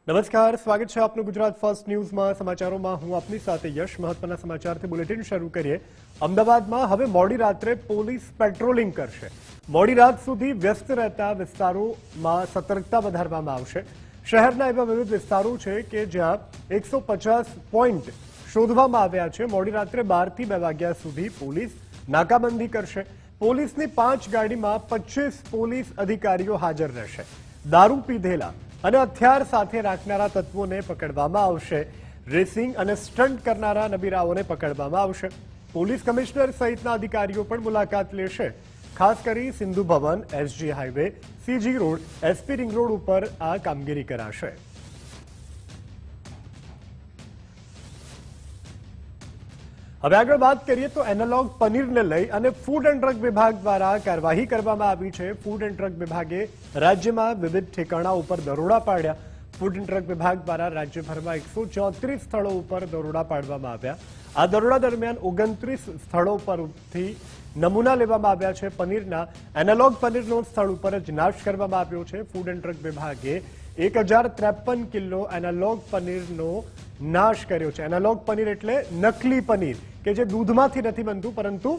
નમસ્કાર, સ્વાગત છે આપનું ગુજરાત ફર્સ્ટ ન્યૂઝમાં. સમાચારોમાં હું આપની સાથે યશ. મહત્વના સમાચારથી બુલેટિન શરૂ કરીએ. અમદાવાદમાં હવે મોડી રાત્રે પોલીસ પેટ્રોલિંગ કરશે. મોડી રાત સુધી વ્યસ્ત રહેતા વિસ્તારોમાં સતર્કતા વધારવામાં આવશે. શહેરના એવા વિવિધ વિસ્તારો છે કે જ્યાં 150 પોઈન્ટ શોધવામાં આવ્યા છે. મોડી રાત્રે 12 થી 2 વાગ્યા સુધી પોલીસ નાકાબંધી કરશે. પોલીસની 5 ગાડીમાં 25 પોલીસ અધિકારીઓ હાજર રહેશે. દારૂ પીધેલા અને હથિયાર સાથે રાખનારા તત્વોને પકડવામાં આવશે. રેસિંગ અને સ્ટન્ટ કરનારા નબીરાઓને પકડવામાં આવશે. પોલીસ કમિશનર સહિતના અધિકારીઓ પણ મુલાકાત લેશે. ખાસ કરી Sindhu Bhavan, SG highway, CG road, SP ring road ઉપર આ કામગીરી કરાશે. હવે આગળ વાત કરીએ તો એનાલોગ પનીરને લઈ અને ફૂડ એન્ડ ડ્રગ વિભાગ દ્વારા કાર્યવાહી કરવામાં આવી છે. ફૂડ એન્ડ ડ્રગ વિભાગે રાજ્યમાં વિવિધ ઠેકાણા ઉપર દરોડા પાડ્યા. ફૂડ એન્ડ ડ્રગ વિભાગ દ્વારા રાજ્યભરમાં 134 સ્થળો ઉપર દરોડા પાડવામાં આવ્યા. આ દરોડા દરમિયાન 29 સ્થળો પરથી નમૂના લેવામાં આવ્યા છે. પનીરના એનાલોગ પનીરનો સ્થળ ઉપર જ નાશ કરવામાં આવ્યો છે. ફૂડ એન્ડ ડ્રગ વિભાગે 1053 કિલો એનાલોગ પનીરનો નાશ કર્યો છે. એનાલોગ પનીર એટલે નકલી પનીર કે જે દૂધમાંથી નથી બનતું પરંતુ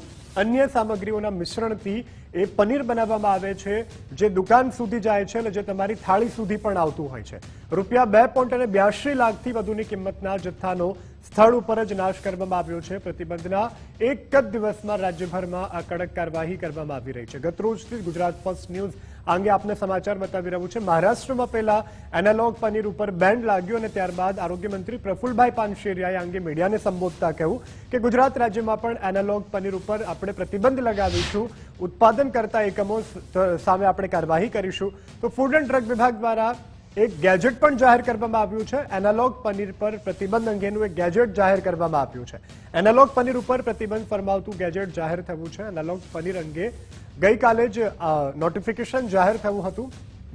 અન્ય સામગ્રીઓના મિશ્રણથી એ પનીર બનાવવામાં આવે છે, જે દુકાન સુધી જાય છે અને જે તમારી થાળી સુધી પણ આવતું હોય છે. ₹2.82 લાખથી વધુની કિંમતના જથ્થાનો સ્થળ ઉપર જ નાશ કરવામાં આવ્યો છે. પ્રતિબંધના એક જ દિવસમાં રાજ્યભરમાં આ કડક કાર્યવાહી કરવામાં આવી રહી છે. ગતરોજથી ગુજરાત ફર્સ્ટ ન્યૂઝ અંગે આપને સમાચાર બતાવી રહ્યું છે. મહારાષ્ટ્રમાં પહેલા એનાલોગ પનીર ઉપર બેન લાગ્યું અને ત્યારબાદ આરોગ્ય મંત્રી પ્રફુલભાઈ પાનશેરિયાએ અંગે મીડિયાને સંબોધતા કહ્યું કે ગુજરાત રાજ્યમાં પણ એનાલોગ પનીર ઉપર આપણે પ્રતિબંધ લગાવીશું. ઉત્પાદન કરતા એકમો સામે આપણે કાર્યવાહી કરીશું. તો ફૂડ એન્ડ ડ્રગ વિભાગ દ્વારા એક ગેજેટ પણ જાહેર કરવામાં આવ્યું છે. એનાલોગ પનીર પર પ્રતિબંધ અંગેનું એક ગેજેટ જાહેર કરવામાં આવ્યું છે. એનાલોગ પનીર ઉપર પ્રતિબંધ ફરમાવતું ગેજેટ જાહેર થયું છે. એનાલોગ પનીર અંગે ગઈકાલે જ નોટિફિકેશન જાહેર થયું હતું.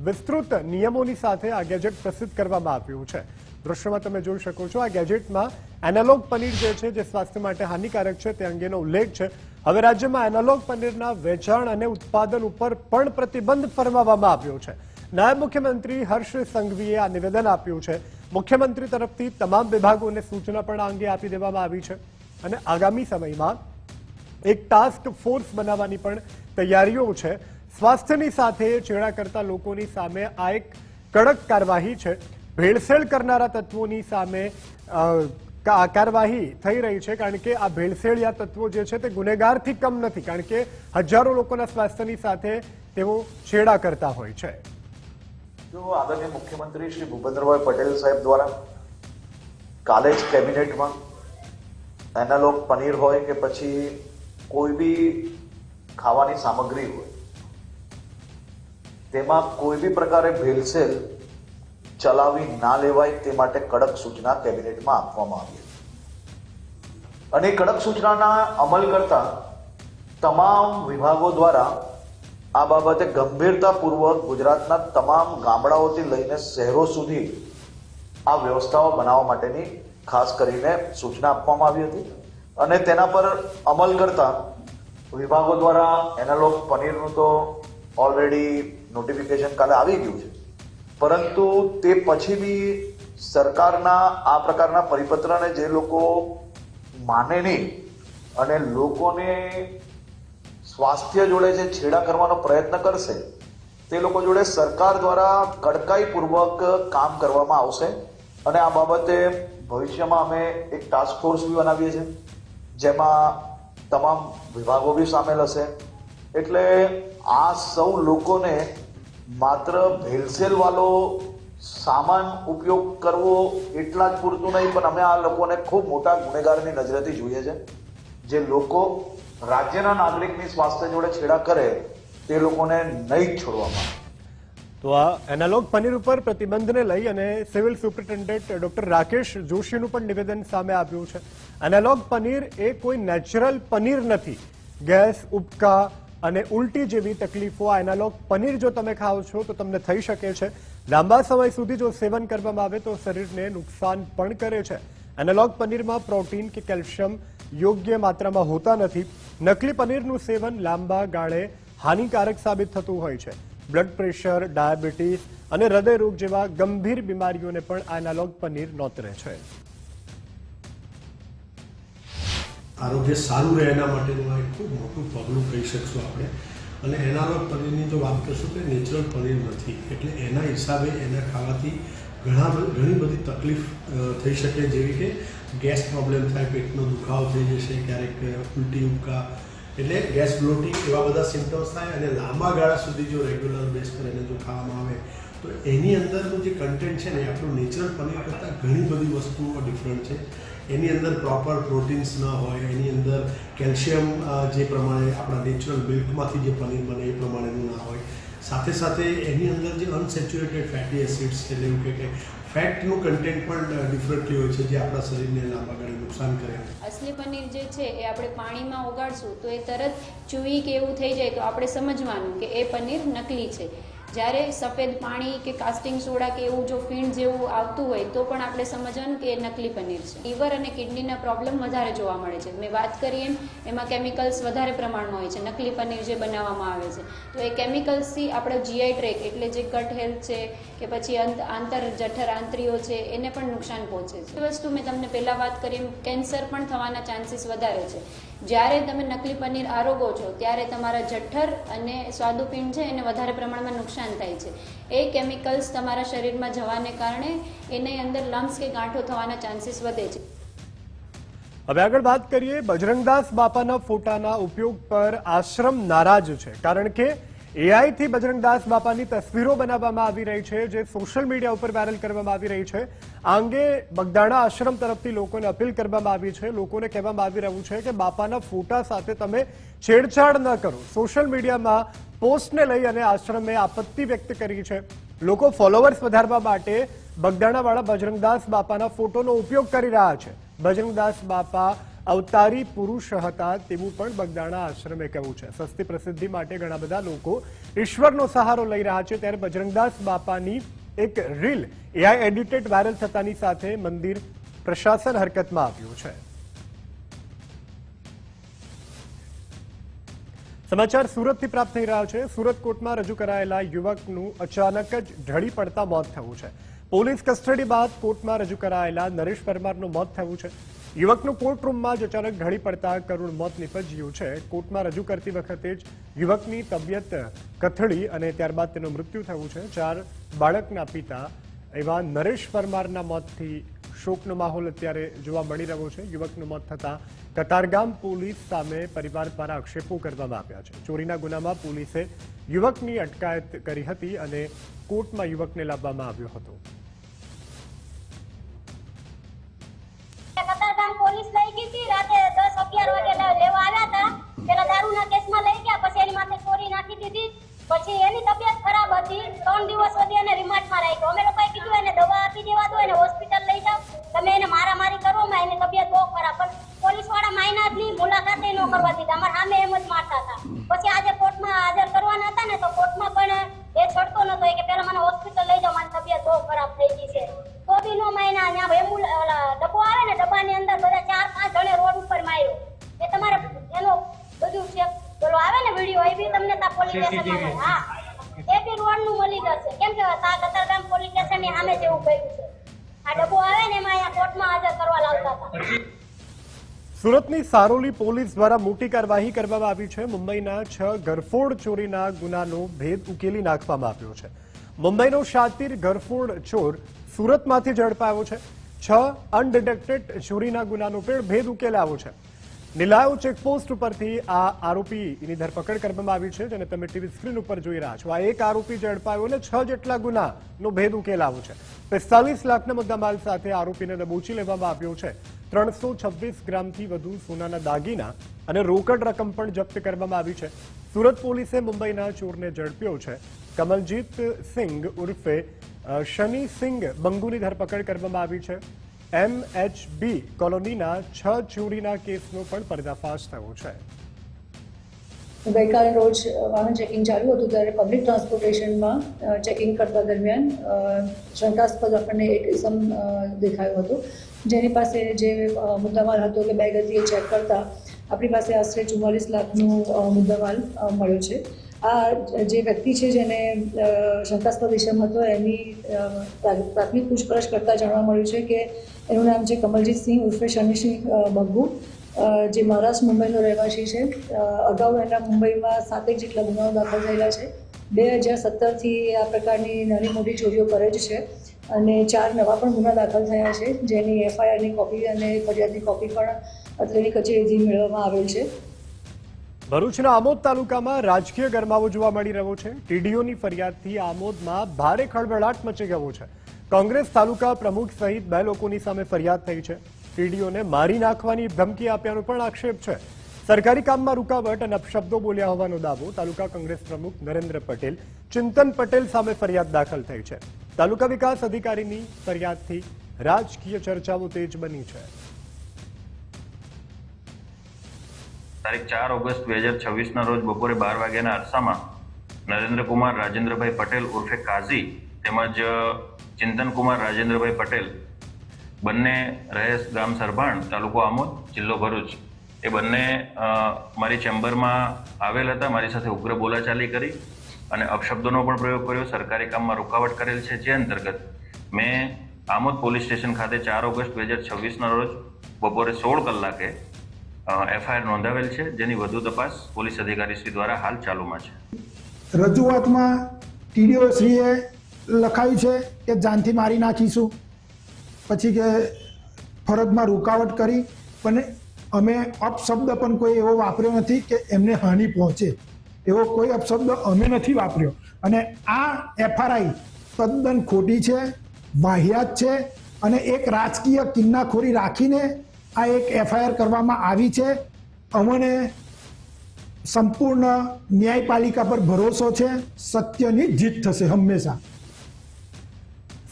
વિસ્તૃત નિયમોની સાથે આ ગેજેટ પ્રસિદ્ધ કરવામાં આવ્યું છે. દ્રશ્યમાં તમે જોઈ શકો છો. આ ગેજેટમાં એનાલોગ પનીર જે છે જે સ્વાસ્થ્ય માટે હાનિકારક છે તે અંગેનો ઉલ્લેખ છે. હવે રાજ્યમાં એનાલોગ પનીરના વેચાણ અને ઉત્પાદન ઉપર પણ પ્રતિબંધ ફરમાવવામાં આવ્યો છે. નાયબ મુખ્યમંત્રી હર્ષ સંઘવીએ આ નિવેદન આપ્યું છે. મુખ્યમંત્રી તરફથી તમામ વિભાગોને સૂચના પણ આ અંગે આપી દેવામાં આવી છે અને આગામી સમયમાં એક ટાસ્ક ફોર્સ બનાવવાની પણ તૈયારીઓ છે. સ્વાસ્થ્યની સાથે ચેડા કરતા લોકોની સામે આ એક કડક કાર્યવાહી છે. ભેળસેળ કરનારા તત્વોની સામે કાર્યવાહી થઈ રહી છે, કારણ કે આ ભેળસેળિયા તત્વો જે છે તે ગુનેગારથી કમ નથી, કારણ કે હજારો લોકોના સ્વાસ્થ્યની સાથે તેઓ છેડા કરતા હોય છે. જો આદરણીય મુખ્યમંત્રી શ્રી ભૂપેન્દ્રભાઈ પટેલ સાહેબ દ્વારા કાલે જ કેબિનેટમાં એનાલોગ પનીર હોય કે પછી કોઈ બી ખાવાની સામગ્રી હોય તેમાં કોઈ બી પ્રકારે ભેળસેળ ચલાવી ના લેવાય તે માટે કડક સૂચના કેબિનેટમાં આપવામાં આવી હતી. અને કડક સૂચનાના અમલ કરતા તમામ વિભાગો દ્વારા આ બાબતે ગંભીરતાપૂર્વક ગુજરાતના તમામ ગામડાઓથી લઈને શહેરો સુધી આ વ્યવસ્થાઓ બનાવવા માટેની ખાસ કરીને સૂચના આપવામાં આવી હતી. અને તેના પર અમલ કરતા વિભાગો દ્વારા એનાલોગ પનીરનું તો ઓલરેડી નોટિફિકેશન કાલે આવી ગયું છે, પરંતુ તે પછી બી સરકારના આ પ્રકારના પરિપત્રને જે લોકો માને નહીં અને લોકોને સ્વાસ્થ્ય જોડે જે છેડા કરવાનો પ્રયત્ન કરશે તે લોકો જોડે સરકાર દ્વારા કડકાઈપૂર્વક કામ કરવામાં આવશે. અને આ બાબતે ભવિષ્યમાં અમે એક ટાસ્ક ફોર્સ બી બનાવીએ છીએ, જેમાં તમામ વિભાગો બી સામેલ હશે. એટલે આ સૌ લોકોને માત્ર ભેળસેળ વાળો સામાન ઉપયોગ કરવો એટલા જ પૂરતું નહીં, પણ અમે આ લોકોને ખૂબ મોટા ગુનેગારની નજરેથી જોઈએ છે. જે લોકો રાજ્યના નાગરિકની સ્વાસ્થ્ય જોડે છેડા કરે તે લોકોને નહીં છોડવામાં. તો આ એનાલોગ પનીર ઉપર પ્રતિબંધને લઈ અને સિવિલ સુપ્રિન્ટેન્ડન્ટ ડોક્ટર રાકેશ જોશીનું પણ નિવેદન સામે આવ્યું છે. એનાલોગ પનીર એ કોઈ નેચરલ પનીર નથી. ગેસ, ઉબકા અને ઉલટી જેવી તકલીફો આ એનાલોગ પનીર જો તમે ખાઓ છો તો તમને થઈ શકે છે. લાંબા સમય સુધી જો સેવન કરવામાં આવે તો શરીરને નુકસાન પણ કરે છે. એનાલોગ પનીરમાં પ્રોટીન કે કેલ્શિયમ યોગ્ય માત્રામાં હોતા નથી. નકલી પનીરનું સેવન લાંબા ગાળે હાનિકારક સાબિત થતું હોય છે. બ્લડ પ્રેશર, ડાયાબિટીસ અને હૃદયરોગ જેવા ગંભીર બીમારીઓને પણ આ એનાલોગ પનીર નોતરે છે. આરોગ્ય સારું રહે એના માટેનું આ એક ખૂબ મોટું પગલું કહી શકશું આપણે. અને એનાલોગ પનીરની જો વાત કરશું તો નેચરલ પનીર નથી, એટલે એના હિસાબે એને ખાવાથી ઘણી બધી તકલીફ થઈ શકે, જેવી કે ગેસ પ્રોબ્લેમ થાય, પેટનો દુખાવો થઈ જશે, ક્યારેક ઉલટી ઉબકા, એટલે ગેસ બ્લોટિંગ એવા બધા સિમ્ટમ્સ થાય. અને લાંબા ગાળા સુધી જો રેગ્યુલર બેઝ પર એને જો ખાવામાં આવે તો એની અંદરનું જે કન્ટેન્ટ છે ને એ આપણું નેચરલ પનીર કરતાં ઘણી બધી વસ્તુઓ ડિફરન્ટ છે. એની અંદર પ્રોપર પ્રોટીન્સ ન હોય, એની અંદર કેલ્શિયમ જે પ્રમાણે આપણા નેચરલ મિલ્કમાંથી જે પનીર બને એ પ્રમાણેનું ના હોય. સાથે સાથે એની અંદર જે અનસેચ્યુરેટેડ ફેટી એસિડ્સ એટલે એવું કે ફેટનું કન્ટેન્ટ પણ ડિફરન્ટલી હોય છે, જે આપણા શરીરને લાંબા ગાળે નુકસાન કરે. અસલી પનીર જે છે એ આપણે પાણીમાં ઓગાળશું તો એ તરત ચૂઈ કે એવું થઈ જાય તો આપણે સમજવાનું કે એ પનીર નકલી છે. જ્યારે સફેદ પાણી કે કાસ્ટિંગ સોડા કે એવું જો ફીણ જેવું આવતું હોય તો પણ આપણે સમજવાનું કે એ નકલી પનીર છે. લીવર અને કિડનીના પ્રોબ્લેમ વધારે જોવા મળે છે. મેં વાત કરી એમાં કેમિકલ્સ વધારે પ્રમાણમાં હોય છે નકલી પનીર જે બનાવવામાં આવે છે. તો એ કેમિકલ્સથી આપણો જીઆઈ ટ્રેક એટલે જે ગટ હેલ્થ છે કે પછી આંતર જઠર આંતરીઓ છે એને પણ નુકસાન પહોંચે છે. એ વસ્તુ મેં તમને પહેલાં વાત કરી એમ કેન્સર પણ થવાના ચાન્સીસ વધારે છે. જ્યારે તમે નકલી પનીર આરોગો છો ત્યારે તમારા જઠર અને સ્વાદુપિંડ છે એને વધારે પ્રમાણમાં નુકસાન થાય છે. એ કેમિકલ્સ તમારા શરીરમાં જવાને કારણે એની અંદર લમ્સ કે ગાંઠો થવાના ચાન્સીસ વધે છે. હવે આગળ વાત કરીએ બજરંગદાસ બાપાના ફોટાના ઉપયોગ પર આશ્રમ નારાજ છે, કારણ કે એઆઈથી બજરંગદાસ બાપાની તસવીરો બનાવવામાં આવી રહી છે, જે સોશિયલ મીડિયા ઉપર વાયરલ કરવામાં આવી રહી છે. આ અંગે બગદાણા આશ્રમ તરફથી લોકોને અપીલ કરવામાં આવી છે. લોકોને કહેવામાં આવી રહ્યું છે કે બાપાના ફોટા સાથે તમે છેડછાડ ન કરો. સોશિયલ મીડિયામાં પોસ્ટને લઈ અને આશ્રમે આપત્તિ વ્યક્ત કરી છે. લોકો ફોલોવર્સ વધારવા માટે બગદાણાવાળા બજરંગદાસ બાપાના ફોટોનો ઉપયોગ કરી રહ્યા છે. બજરંગદાસ બાપા અવતારી પુરુષ હતા તેવું પણ બગદાણા આશ્રમે કહ્યું છે. સસ્તી પ્રસિદ્ધિ માટે ઘણા બધા લોકો ઈશ્વરનો સહારો લઈ રહ્યા છે, ત્યારે બજરંગદાસ બાપાની એક રીલ એઆઈ એડિટેડ વાયરલ થતાની સાથે મંદિર પ્રશાસન હરકતમાં આવ્યું છે. સમાચાર સુરતથી પ્રાપ્ત થઈ રહ્યા છે. સુરત કોર્ટમાં રજૂ કરાયેલા યુવકનું અચાનક જ ઢળી પડતા મોત થયું છે. પોલીસ કસ્ટડી બાદ કોર્ટમાં રજૂ કરાયેલા નરેશ પરમારનું મોત થયું છે. યુવકનું કોર્ટરૂમમાં જ અચાનક ઢળી પડતા કરુણ મોત નીપજ્યું છે. કોર્ટમાં રજૂ કરતી વખતે જ યુવકની તબિયત કથળી અને ત્યારબાદ તેનું મૃત્યુ થયું છે. 4 બાળકના પિતા એવા નરેશ પરમારના મોતથી શોકનો માહોલ અત્યારે જોવા મળી રહ્યો છે. યુવકનું મોત થતાં કતારગામ પોલીસ સામે પરિવાર દ્વારા આક્ષેપો કરવામાં આવ્યા છે. ચોરીના ગુનામાં પોલીસે યુવકની અટકાયત કરી હતી અને કોર્ટમાં યુવકને લાવવામાં આવ્યો હતો. કતારગામ પોલીસ લઈ ગઈ હતી રાતે 10-11 વાગે લેવા આવ્યા હતા. પેલા દારૂના કેસમાં લઈ ગયા, પછી એની માથે ચોરી નાખી દીધી. પછી એની તબિયત ખરાબ હતી, 3 દિવસ સુધી એને રિમાન્ડમાં રાખ્યો. અમે લોકોએ કીધું એને દવા આપી દેવા દો, એને હોસ્પિટલ લઈ જાઓ, તમે એને મારામારી કરો માં, એની તબિયત બહુ ખરાબ. પણ પોલીસ વાળા માયનાની મુલાકાતે ન કરવા દીધા, અમારા સામે એમ જ મારતા હતા. પછી આજે કોર્ટમાં હાજર કરવાના હતા ને તો કોર્ટમાં પણ એ છોડતો નતો કે પેલા મને હોસ્પિટલ લઈ જાઓ, મારી તબિયત બહુ ખરાબ થઈ ગઈ છે. તો બી નો માયના. ત્યાં ડબ્બો આવે ને, ડબ્બાની અંદર બધા 4-5 જણે રોડ ઉપર માર્યો. એ તમારે એનો બધું છે બોલો આવે ને વિડીયો, એ બી તમને તા પોલીસ સ્ટેશનમાં હા એ બી રોડનું મળી જશે. કેમ કે તા કતારગામ પોલીસ સ્ટેશનની સામે જેવું કર્યું છે. આ ડબ્બો આવે ને એમાં અહીંયા કોર્ટમાં હાજર કરવા લાવતા હતા. સુરતની સારોલી પોલીસ દ્વારા મોટી કાર્યવાહી કરવામાં આવી છે. મુંબઈના 6 ઘરફોડ ચોરીના ગુનાનો ભેદ ઉકેલી નાખવામાં આવ્યો છે. મુંબઈનો શાતીર ઘરફોડ ચોર સુરતમાંથી ઝડપાયો છે. 6 અનડિટેક્ટેડ ચોરીના ગુનાનો પણ ભેદ ઉકેલાયો છે. નિલાયો ચેકપોસ્ટ ઉપરથી આ આરોપીની ધરપકડ કરવામાં આવી છે, જેને તમે ટીવી સ્ક્રીન ઉપર જોઈ રહ્યા છો. આ એક આરોપી ઝડપાયો અને 6 જેટલા ગુનાનો ભેદ ઉકેલાયો છે. 45 લાખના મુદ્દામાલ સાથે આરોપીને દબોચી લેવામાં આવ્યો છે. 326 ગ્રામથી વધુ સોનાના દાગીના અને રોકડ રકમ પણ જપ્ત કરવામાં આવી છે. સુરત પોલીસે મુંબઈના ચોરને ઝડપ્યો છે. કમલજીત સિંઘ ઉર્ફે શનિ સિંઘ બંગુની ધરપકડ કરવામાં આવી છે. MHB કોલોનીના 6 ચોરીના કેસનો પણ પર્દાફાશ થયો છે. ગઈકાલે રોજ વાહન ચેકિંગ ચાલુ હતું ત્યારે પબ્લિક ટ્રાન્સપોર્ટેશનમાં ચેકિંગ કરતા દરમિયાન શંકાસ્પદ આપણને એક ઇસમ દેખાયો હતો, જેની પાસે જે મુદ્દામાલ હતો કે બે ગતિએ ચેક કરતા આપણી પાસે આશરે 44 લાખનો મુદ્દામાલ મળ્યો છે. આ જે વ્યક્તિ છે જેને શંકાસ્પદ ઇસમ હતો એની પ્રાથમિક પૂછપરછ કરતાં જાણવા મળ્યું છે કે એનું નામ છે કમલજીતસિંહ ઉર્ફે શનિસિંહ બગ્ગુ, જે મહારાષ્ટ્ર મુંબઈનો રહેવાસી છે. અગાઉ એના મુંબઈમાં 7 જેટલા ગુનાઓ દાખલ થયેલા છે. 2017થી આ પ્રકારની નાની મોટી ચોરીઓ કરે જ છે અને 4 નવા પણ ગુના દાખલ થયા છે, જેની FIRની કોપી અને ફરિયાદની કોપી પણ અત્રેની કચેરીથી મેળવવામાં આવેલ છે. ભરૂચના આમોદ તાલુકામાં રાજકીય ગરમાવો જોવા મળી રહ્યો છે. ટીડીઓની ફરિયાદથી આમોદમાં ભારે ખળભળાટ મચી ગયો છે. કોંગ્રેસ તાલુકા પ્રમુખ સહિત 2 લોકોની સામે ફરિયાદ થઈ છે. ટીડીઓને મારી નાખવાની ધમકી આપ્યાનો પણ આક્ષેપ છે. સરકારી કામમાં રૂકાવટ અને અપશબ્દો બોલ્યા હોવાનો દાવો તાલુકા કોંગ્રેસ પ્રમુખ નરેન્દ્ર પટેલ, ચિંતન પટેલ સામે ફરિયાદ દાખલ થઈ છે. તાલુકા વિકાસ અધિકારીની ફરિયાદથી રાજકીય ચર્ચાઓ તેજ બની છે. તારીખ 4 ઓગસ્ટ 2026ના રોજ બપોરે 12 વાગ્યાના અરસામાં નરેન્દ્રકુમાર રાજેન્દ્રભાઈ પટેલ ઉર્ફે કાઝી તેમજ ચિંતનકુમાર રાજેન્દ્રભાઈ પટેલ, બંને રહે ગામ સરભાણ, તાલુકો આમોદ, જિલ્લો ભરૂચ, એ બંને મારી ચેમ્બરમાં આવેલ હતા. મારી સાથે ઉગ્ર બોલાચાલી કરી અને અપશબ્દોનો પણ પ્રયોગ કર્યો. સરકારી કામમાં રૂકાવટ કરેલ છે, જે અંતર્ગત મેં આમોદ પોલીસ સ્ટેશન ખાતે 4 ઓગસ્ટ 2026ના રોજ બપોરે 16 કલાકે FIR નોંધાવેલ છે, જેની વધુ તપાસ પોલીસ અધિકારી શ્રી દ્વારા હાલ ચાલુમાં છે. રજૂઆતમાં ટીડીઓ શ્રીએ લખાયું છે કે જાનથી મારી નાખીશું, પછી કે ફરજમાં રૂકાવટ કરી, પણ અમે અપશબ્દ પણ કોઈ એવો વાપર્યો નથી કે એમને હાનિ પહોંચે, એવો કોઈ અપશબ્દ અમે નથી વાપર્યો. અને આ FRI તદ્દન ખોટી છે, વાહિયાત છે અને એક રાજકીય કિન્નાખોરી રાખીને આ એક FIR કરવામાં આવી છે. અમને સંપૂર્ણ ન્યાયપાલિકા પર ભરોસો છે. સત્યની જીત થશે હંમેશા.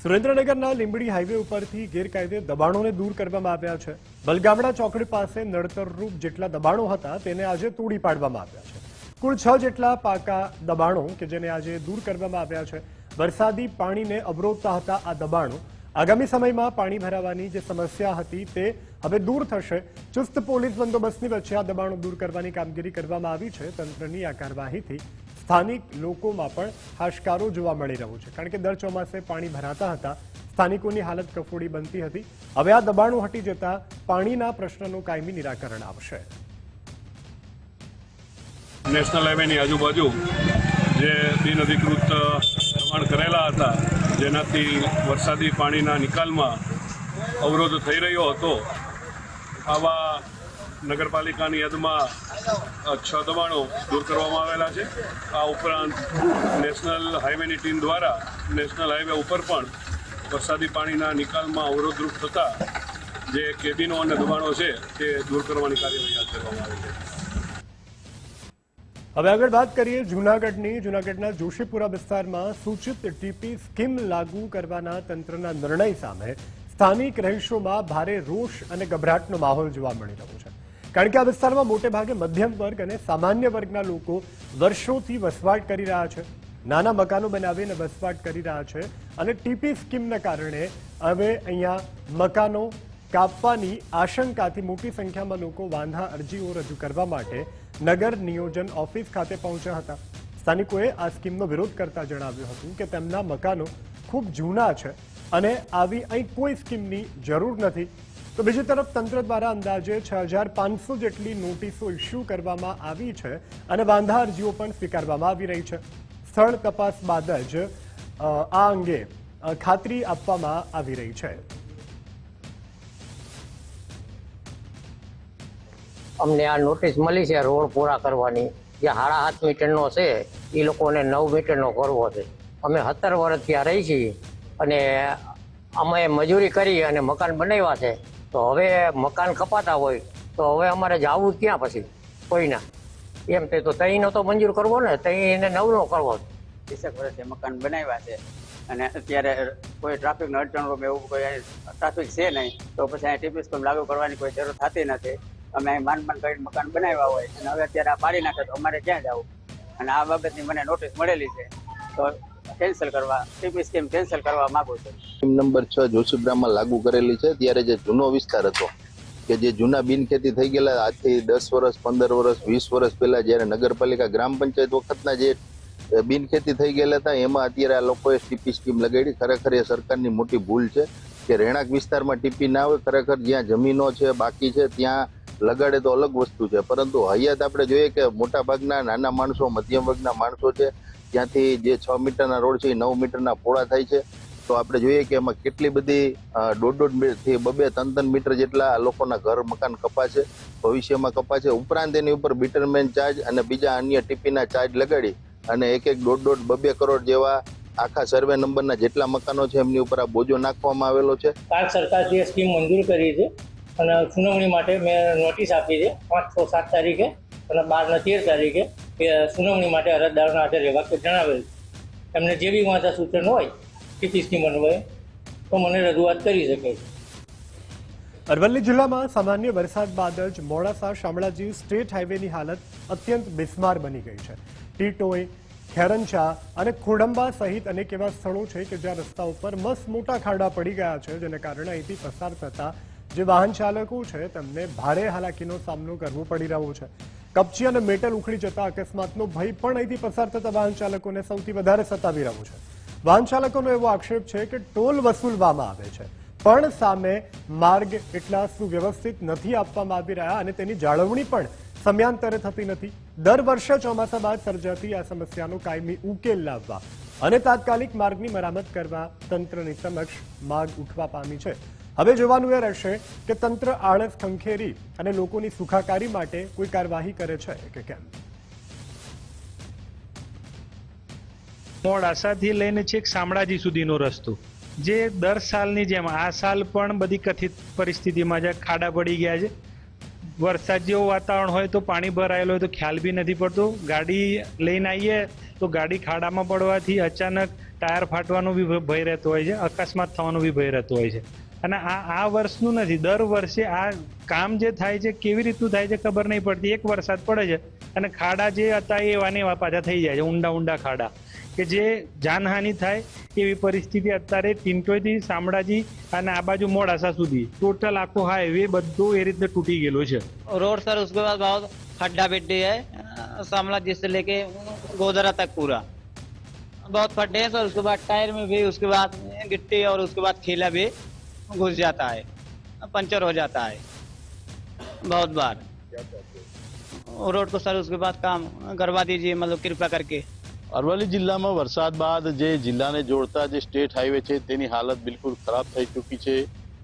સુરેન્દ્રનગરના લીંબડી હાઈવે ઉપરથી ગેરકાયદે દબાણોને દૂર કરવામાં આવ્યા છે. બલગામડા ચોકડી પાસે નડતરરૂપ જેટલા દબાણો હતા તેને આજે તોડી પાડવામાં આવ્યા છે. કુલ 6 જેટલા પાકા દબાણો કે જેને આજે દૂર કરવામાં આવ્યા છે. વરસાદી પાણીને અવરોધતા હતા આ દબાણો. આગામી સમયમાં પાણી ભરાવાની જે સમસ્યા હતી તે હવે દૂર થશે. ચુસ્ત પોલીસ બંદોબસ્તની વચ્ચે આ દબાણો દૂર કરવાની કામગીરી કરવામાં આવી છે. તંત્રની આ કાર્યવાહીથી સ્થાનિક લોકોમાં પણ હાશકારો જોવા મળી રહ્યો છે, કારણ કે દર ચોમાસે પાણી ભરાતા હતા, સ્થાનિકોની હાલત કફોડી બનતી હતી. હવે આ દબાણો હટી જતા પાણીના પ્રશ્નનું કાયમી નિરાકરણ આવશે. નેશનલ હાઈવેની આજુબાજુ જે બિનઅધિકૃત દબાણ કરેલા હતા, જેનાથી વરસાદી પાણીના નિકાલમાં અવરોધ થઈ રહ્યો હતો, આવા નગરપાલિકાની હદમાં 6 દબાણો દૂર કરવામાં આવેલા છે. આ ઉપરાંત નેશનલ હાઈવેની ટીમ દ્વારા નેશનલ હાઈવે ઉપર પણ વરસાદી પાણીના નિકાલમાં અવરોધરૂપ થતા જે કેબિનો અને દબાણો છે તે દૂર કરવાની કાર્યવાહી હાથ ધરવામાં આવી છે. હવે આગળ વાત કરીએ જૂનાગઢના જોશીપુરા વિસ્તારમાં સૂચિત ટીપી સ્કીમ લાગુ કરવાના તંત્રના નિર્ણય સામે સ્થાનિક રહીશોમાં ભારે રોષ અને ગભરાટનો માહોલ જોવા મળી રહ્યો છે. કારણ કે આ વિસ્તારમાં મોટે ભાગે મધ્યમ વર્ગ અને સામાન્ય વર્ગના લોકો વર્ષોથી વસવાટ કરી રહ્યા છે, નાના મકાનો બનાવીને વસવાટ કરી રહ્યા છે અને ટીપી સ્કીમના કારણે હવે અહીંયા મકાનો કાપવાની આશંકાથી મોટી સંખ્યામાં લોકો વાંધા અરજીઓ રજૂ કરવા માટે નગર નિયોજન ઓફિસ ખાતે પહોંચ્યા હતા. સ્થાનિકોએ આ સ્કીમનો વિરોધ કરતા જણાવ્યું હતું કે તેમના મકાનો ખૂબ જૂના છે અને આવી અહીં કોઈ સ્કીમની જરૂર નથી. તો બીજી તરફ તંત્ર દ્વારા અંદાજે 6500 જેટલી નોટિસો ઇસ્યુ કરવામાં આવી છે અને વાંધા અરજીઓ પણ સ્વીકારવામાં આવી રહી છે. સ્થળ તપાસ બાદ જ આ અંગે ખાતરી આપવામાં આવી રહી છે. અમને આ નોટિસ મળી છે રોડ પૂરા કરવાની, જે 7.5 મીટરનો છે એ લોકોને 9 મીટરનો કરવો છે. અમે 17 વર્ષ ત્યાં રહી છીએ અને અમે મજૂરી કરી અને મકાન બનાવ્યા છે. તો હવે મકાન કપાતા હોય તો હવે અમારે જવું ક્યાં પછી કોઈના એમ તે તો તઈનો તો મંજૂર કરવો ને, તઈ એને 9નો કરવો. 30 વર્ષે મકાન બનાવ્યા છે અને અત્યારે કોઈ ટ્રાફિકનો અડચણ એવું કોઈ ટ્રાફિક છે નહીં, તો પછી અહીં ટીપી સ્કીમ લાગુ કરવાની કોઈ જરૂર થતી નથી. અમે અહીં માંડ કરીને મકાન બનાવ્યા હોય અને હવે અત્યારે આ પાડી નાખે તો અમારે ક્યાં જવું? અને આ બાબતની મને નોટિસ મળેલી છે, તો કેન્સલ કરવા, ટીપી સ્કીમ કેન્સલ કરવા માંગુ છું. સ્કીમ નંબર 6 જોશીપુરામાં લાગુ કરેલી છે. ત્યારે જે જૂનો વિસ્તાર હતો કે જે જૂના બિનખેતી થઈ ગયેલા આજથી 10 વર્ષ 15 વર્ષ 20 વર્ષ પહેલા જ્યારે નગરપાલિકા ગ્રામ પંચાયત વખતના જે બિનખેતી થઈ ગયેલા હતા એમાં અત્યારે આ લોકોએ ટીપી સ્કીમ લગાડી. ખરેખર એ સરકારની મોટી ભૂલ છે કે રહેણાંક વિસ્તારમાં ટીપી ના હોય. ખરેખર જ્યાં જમીનો છે બાકી છે ત્યાં લગાડે તો અલગ વસ્તુ છે, પરંતુ હયાત આપણે જોઈએ કે મોટા ભાગના નાના માણસો મધ્યમ વર્ગના માણસો છે ત્યાંથી જે 6 મીટરના રોડ છે એ 9 મીટરના પહોળા થાય છે. તો આપણે જોઈએ કે એમાં કેટલી બધી 1.5 થી 2-3 મીટર જેટલા લોકોના ઘર મકાન કપાશે, ભવિષ્યમાં કપાશે. ઉપરાંત એની ઉપર બિટરમેન ચાર્જ અને બીજા અન્ય ટીપીના ચાર્જ લગાડી અને 1-1.5-2 કરોડ જેવા આખા સર્વે નંબરના જેટલા મકાનો છે એમની ઉપર આ બોજો નાખવામાં આવેલો છે. ભારત સરકારશ્રીએ સ્કીમ મંજૂર કરી છે અને સુનાવણી માટે મેં નોટિસ આપી છે 5, 6, 7 તારીખે અને 12 અને 13 તારીખે કે સુનાવણી માટે અરજદારોના હાજર રહેવા જણાવેલ. એમને જે બી વાંચા સૂચન હોય ટીપી સ્કીમ અન્વયે તો મને રજૂઆત કરી શકે છે. અરવલ્લી જિલ્લામાં સામાન્ય વરસાદ બાદ જ મોડાસા શામળાજી સ્ટેટ હાઈવેની હાલત અત્યંત બિસ્માર બની ગઈ છે. ટીટોઈ, ખેરંચા અને ખોડંબા સહિત અનેક એવા સ્થળો છે કે જ્યાં રસ્તા ઉપર મસ્ત મોટા ખાડા પડી ગયા છે, જેને કારણે અહીંથી પસાર થતા જે વાહન ચાલકો છે તેમને ભારે હાલાકીનો સામનો કરવો પડી રહ્યો છે. કપચી અને મેટલ ઉખડી જતા અકસ્માતનો ભય પણ અહીંથી પસાર થતા વાહન ચાલકોને સૌથી વધારે સતાવી રહ્યો છે. વાહન ચાલકોનો એવો આક્ષેપ છે કે ટોલ વસૂલવામાં આવે છે પણ સામે માર્ગ એટલા સુવ્યવસ્થિત નથી આપવામાં આવી રહ્યા અને તેની જાળવણી પણ સમયાંતરે થતી નથી. દર વર્ષે ચોમાસા બાદ સર્જાતી આ સમસ્યાનો કાયમી ઉકેલ લાવવા અને તાત્કાલિક માર્ગની મરામત કરવા તંત્રની સમક્ષ માંગ ઉઠવા પામી છે. હવે જોવાનું એ રહેશે કે તંત્ર આળસ ખંખેરી અને લોકોની સુખાકારી માટે કોઈ કાર્યવાહી કરે છે કે કેમ. મોડાસાથી લઈને છેક શામળાજી સુધીનો રસ્તો જે દર સાલની જેમ આ સાલ પણ બધી કથિત પરિસ્થિતિમાં છે. ખાડા પડી ગયા છે. વરસાદ જેવું વાતાવરણ હોય તો પાણી ભરાયેલું હોય તો ખ્યાલ બી નથી પડતો. ગાડી લઈને આવીએ તો ગાડી ખાડામાં પડવાથી અચાનક ટાયર ફાટવાનો બી ભય રહેતો હોય છે, અકસ્માત થવાનો બી ભય રહેતો હોય છે. અને આ વર્ષનું નથી, દર વર્ષે આ કામ જે થાય છે કેવી રીતનું થાય છે ખબર નહીં પડતી. એક વરસાદ પડે છે અને ખાડા જે હતા એવા ને એવા પાછા થઈ જાય છે, ઊંડા ઊંડા ખાડા કે જે જાનહાનિ થાય એવી પરિસ્થિતિ અત્યારે ટીંટોઈથી શામળાજી અને આ બાજુ મોડાસા સુધી ટોટલ આખો હાઈવે બધું એ રીતે તૂટી ગયેલો છે. रोड सर उसके बाद बहुत खड्डा बिड्डी है, शामला से लेके गोदरा तक पूरा बहुत खड्डे हैं सर. उसके बाद टायर में भी उसके बाद गिट्टी और उसके बाद खीला भी घुस जाता है, पंचर हो जाता है बहुत बार. रोड को सर उसके बाद काम करवा दीजिए मतलब कृपा करके. અરવલ્લી જિલ્લામાં વરસાદ બાદ જે જિલ્લાને જોડતા જે સ્ટેટ હાઈવે છે તેની હાલત બિલકુલ ખરાબ થઈ ચૂકી છે.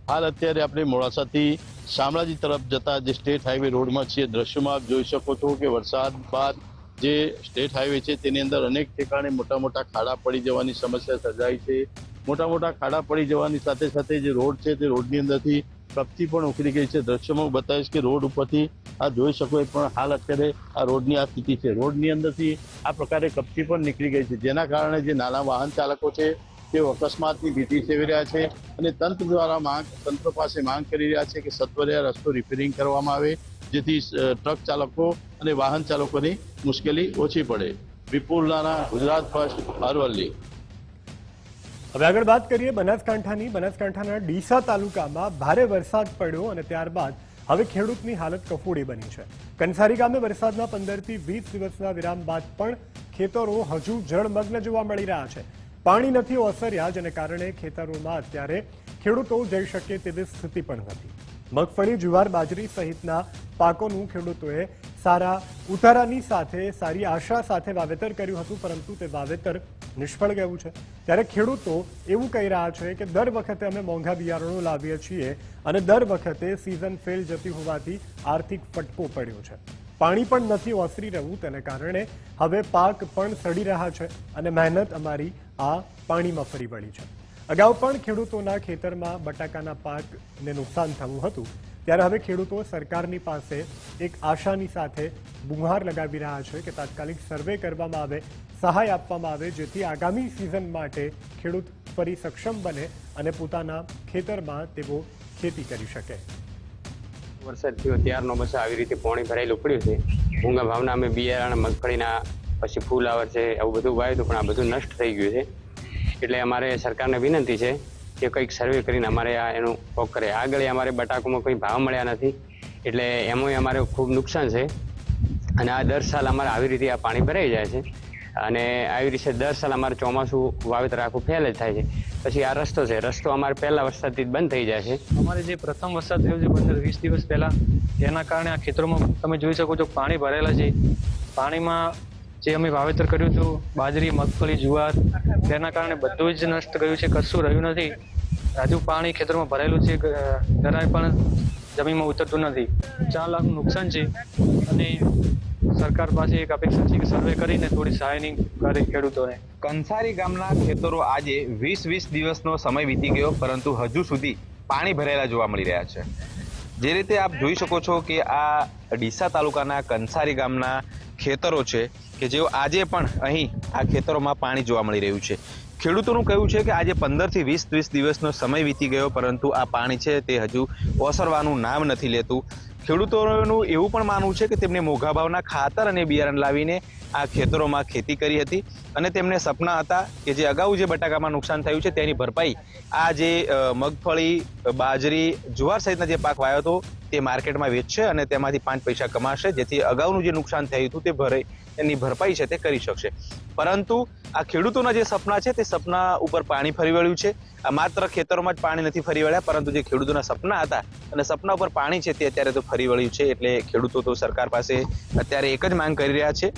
હાલ અત્યારે આપણે મોડાસાથી શામળાજી તરફ જતા જે સ્ટેટ હાઈવે રોડમાં છીએ, દ્રશ્યોમાં આપ જોઈ શકો છો કે વરસાદ બાદ જે સ્ટેટ હાઈવે છે તેની અંદર અનેક ઠેકાણે મોટા મોટા ખાડા પડી જવાની સમસ્યા સર્જાઈ છે. મોટા મોટા ખાડા પડી જવાની સાથે સાથે જે રોડ છે તે રોડની અંદરથી કપચી પણ ઉખડી ગઈ છે. દ્રશ્યોમાં હું બતાવીશ કે રોડ ઉપરથી આ જોઈ શકો પણ હાલ અત્યારે આ રોડની આ સ્થિતિ છે. રોડની અંદરથી આ પ્રકારે કપચી પણ નીકળી ગઈ છે, જેના કારણે જે નાના વાહન ચાલકો છે તેઓ અકસ્માતની ભીતિ સેવી રહ્યા છે અને તંત્ર પાસે માંગ કરી રહ્યા છે કે સત્વરે આ રસ્તો રિપેરિંગ કરવામાં આવે જેથી ટ્રક ચાલકો અને વાહન ચાલકોની મુશ્કેલી ઓછી પડે. વિપુલ રાણા, ગુજરાત ફર્સ્ટ, અરવલ્લી. હવે આગળ વાત કરીએ બનાસકાંઠાના ડીસા તાલુકામાં ભારે વરસાદ પડ્યો અને ત્યારબાદ હવે ખેડૂતની હાલત કફોડી બની છે. કંસારી ગામે વરસાદના 15 થી 20 દિવસના વિરામ બાદ પણ ખેતરો હજુ જળમગ્ન જોવા મળી રહ્યા છે. પાણી નથી ઓસર્યા, જેને કારણે ખેતરોમાં અત્યારે ખેડૂતો જઈ શકે તેવી સ્થિતિ પણ નથી. મગફળી, જુવાર, બાજરી સહિતના પાકોનું ખેડૂતોએ સારા ઉતારાની સાથે સારી આશા સાથે વાવેતર કર્યું હતું, પરંતુ તે વાવેતર નિષ્ફળ ગયું છે. ત્યારે ખેડૂતો એવું કહી રહ્યા છે કે દર વખતે અમે મોંઘા બિયારણો લાવીએ છીએ અને દર વખતે સિઝન ફેલ જતી હોવાથી આર્થિક ફટકો પડ્યો છે. પાણી પણ નથી ઓસરી રહ્યું, તેને કારણે હવે પાક પણ સડી રહ્યા છે અને મહેનત અમારી આ પાણીમાં ફરી વળી છે. અગાઉ પણ ખેડૂતોના ખેતરમાં બટાકાના પાકને નુકસાન થયું હતું, ત્યારે હવે ખેડૂતો સરકારની પાસે એક આશાની સાથે બુહાર લગાવી રહ્યા છે કે તાત્કાલિક સર્વે કરવામાં આવે, સહાય આપવામાં આવે, જેથી આગામી સિઝન માટે ખેડૂત ફરી સક્ષમ બને અને પોતાના ખેતરમાં તેઓ ખેતી કરી શકે. વરસાદ થયો ત્યારનો બસ આવી રીતે પાણી ભરાયેલું પડ્યું છે. મોંઘા ભાવના અમે બિયારણ મગફળીના પછી ફૂલાવર છે આવું બધું વાવ્યું હતું, પણ આ બધું નષ્ટ થઈ ગયું છે. એટલે અમારે સરકારને વિનંતી છે એ કંઈક સર્વે કરીને અમારે આ એનું કોક કરે. આગળ અમારે બટાકામાં કોઈ ભાવ મળ્યા નથી, એટલે એમાંય અમારે ખૂબ નુકસાન છે. અને આ દર સાલ અમારે આવી રીતે આ પાણી ભરાઈ જાય છે, અને આવી રીતે દર સાલ અમારે ચોમાસું વાવેતર આખું ફેલ જ થાય છે. પછી આ રસ્તો અમારે પહેલા વરસાદથી જ બંધ થઈ જાય છે. અમારે જે પ્રથમ વરસાદ થયો છે 15-20 દિવસ પહેલા, તેના કારણે આ ખેતરોમાં તમે જોઈ શકો છો પાણી ભરેલા છે. પાણીમાં જે અમે વાવેતર કર્યું હતું બાજરી, મગફળી, જુવાર, તેના કારણે બધું જ નષ્ટ ગયું છે, કશું રહ્યું નથી. હજુ પાણી ખેતરમાં ભરેલું છે, જરાય પણ જમીનમાં ઉતરતું નથી. 4 લાખનું નુકસાન છે, અને સરકાર પાસે એક અપેક્ષા છે કે સર્વે કરીને થોડી સહાયની કરે ખેડૂતોને. કંસારી ગામના ખેતરો આજે 20-20 દિવસનો સમય વીતી ગયો, પરંતુ હજુ સુધી પાણી ભરેલા જોવા મળી રહ્યા છે. જે રીતે આપ જોઈ શકો છો કે આ ડીસા તાલુકાના કંસારી ગામના ખેતરો છે કે જેઓ આજે પણ અહીં આ ખેતરોમાં પાણી જોવા મળી રહ્યું છે. ખેડૂતોનું કહેવું છે કે આજે 15 થી 20 દિવસનો સમય વીતી ગયો, પરંતુ આ પાણી છે તે હજુ ઓસરવાનું નામ નથી લેતું. ખેડૂતોનું એવું પણ માનવું છે કે તેમને મોંઘા ભાવના ખાતર અને બિયારણ લાવીને આ ખેતરોમાં ખેતી કરી હતી, અને તેમને સપના હતા કે જે અગાઉ જે બટાકામાં નુકસાન થયું છે તેની ભરપાઈ આ જે મગફળી, બાજરી, જુવાર સહિતના જે પાક વાવ્યો હતો તે માર્કેટમાં વેચશે અને તેમાંથી 5 પૈસા કમાશે, જેથી અગાઉનું જે નુકસાન થયું હતું તે એની ભરપાઈ છે તે કરી શકશે. પરંતુ આ ખેડૂતોના જે સપના છે તે સપના ઉપર પાણી ફરી વળ્યું છે. આ માત્ર ખેતરોમાં જ પાણી નથી ફરી વળ્યા, પરંતુ જે ખેડૂતોના સપના હતા અને સપના ઉપર પાણી છે તે અત્યારે તો ફરી વળ્યું છે. એટલે ખેડૂતો તો સરકાર પાસે અત્યારે એક જ માંગ કરી રહ્યા છે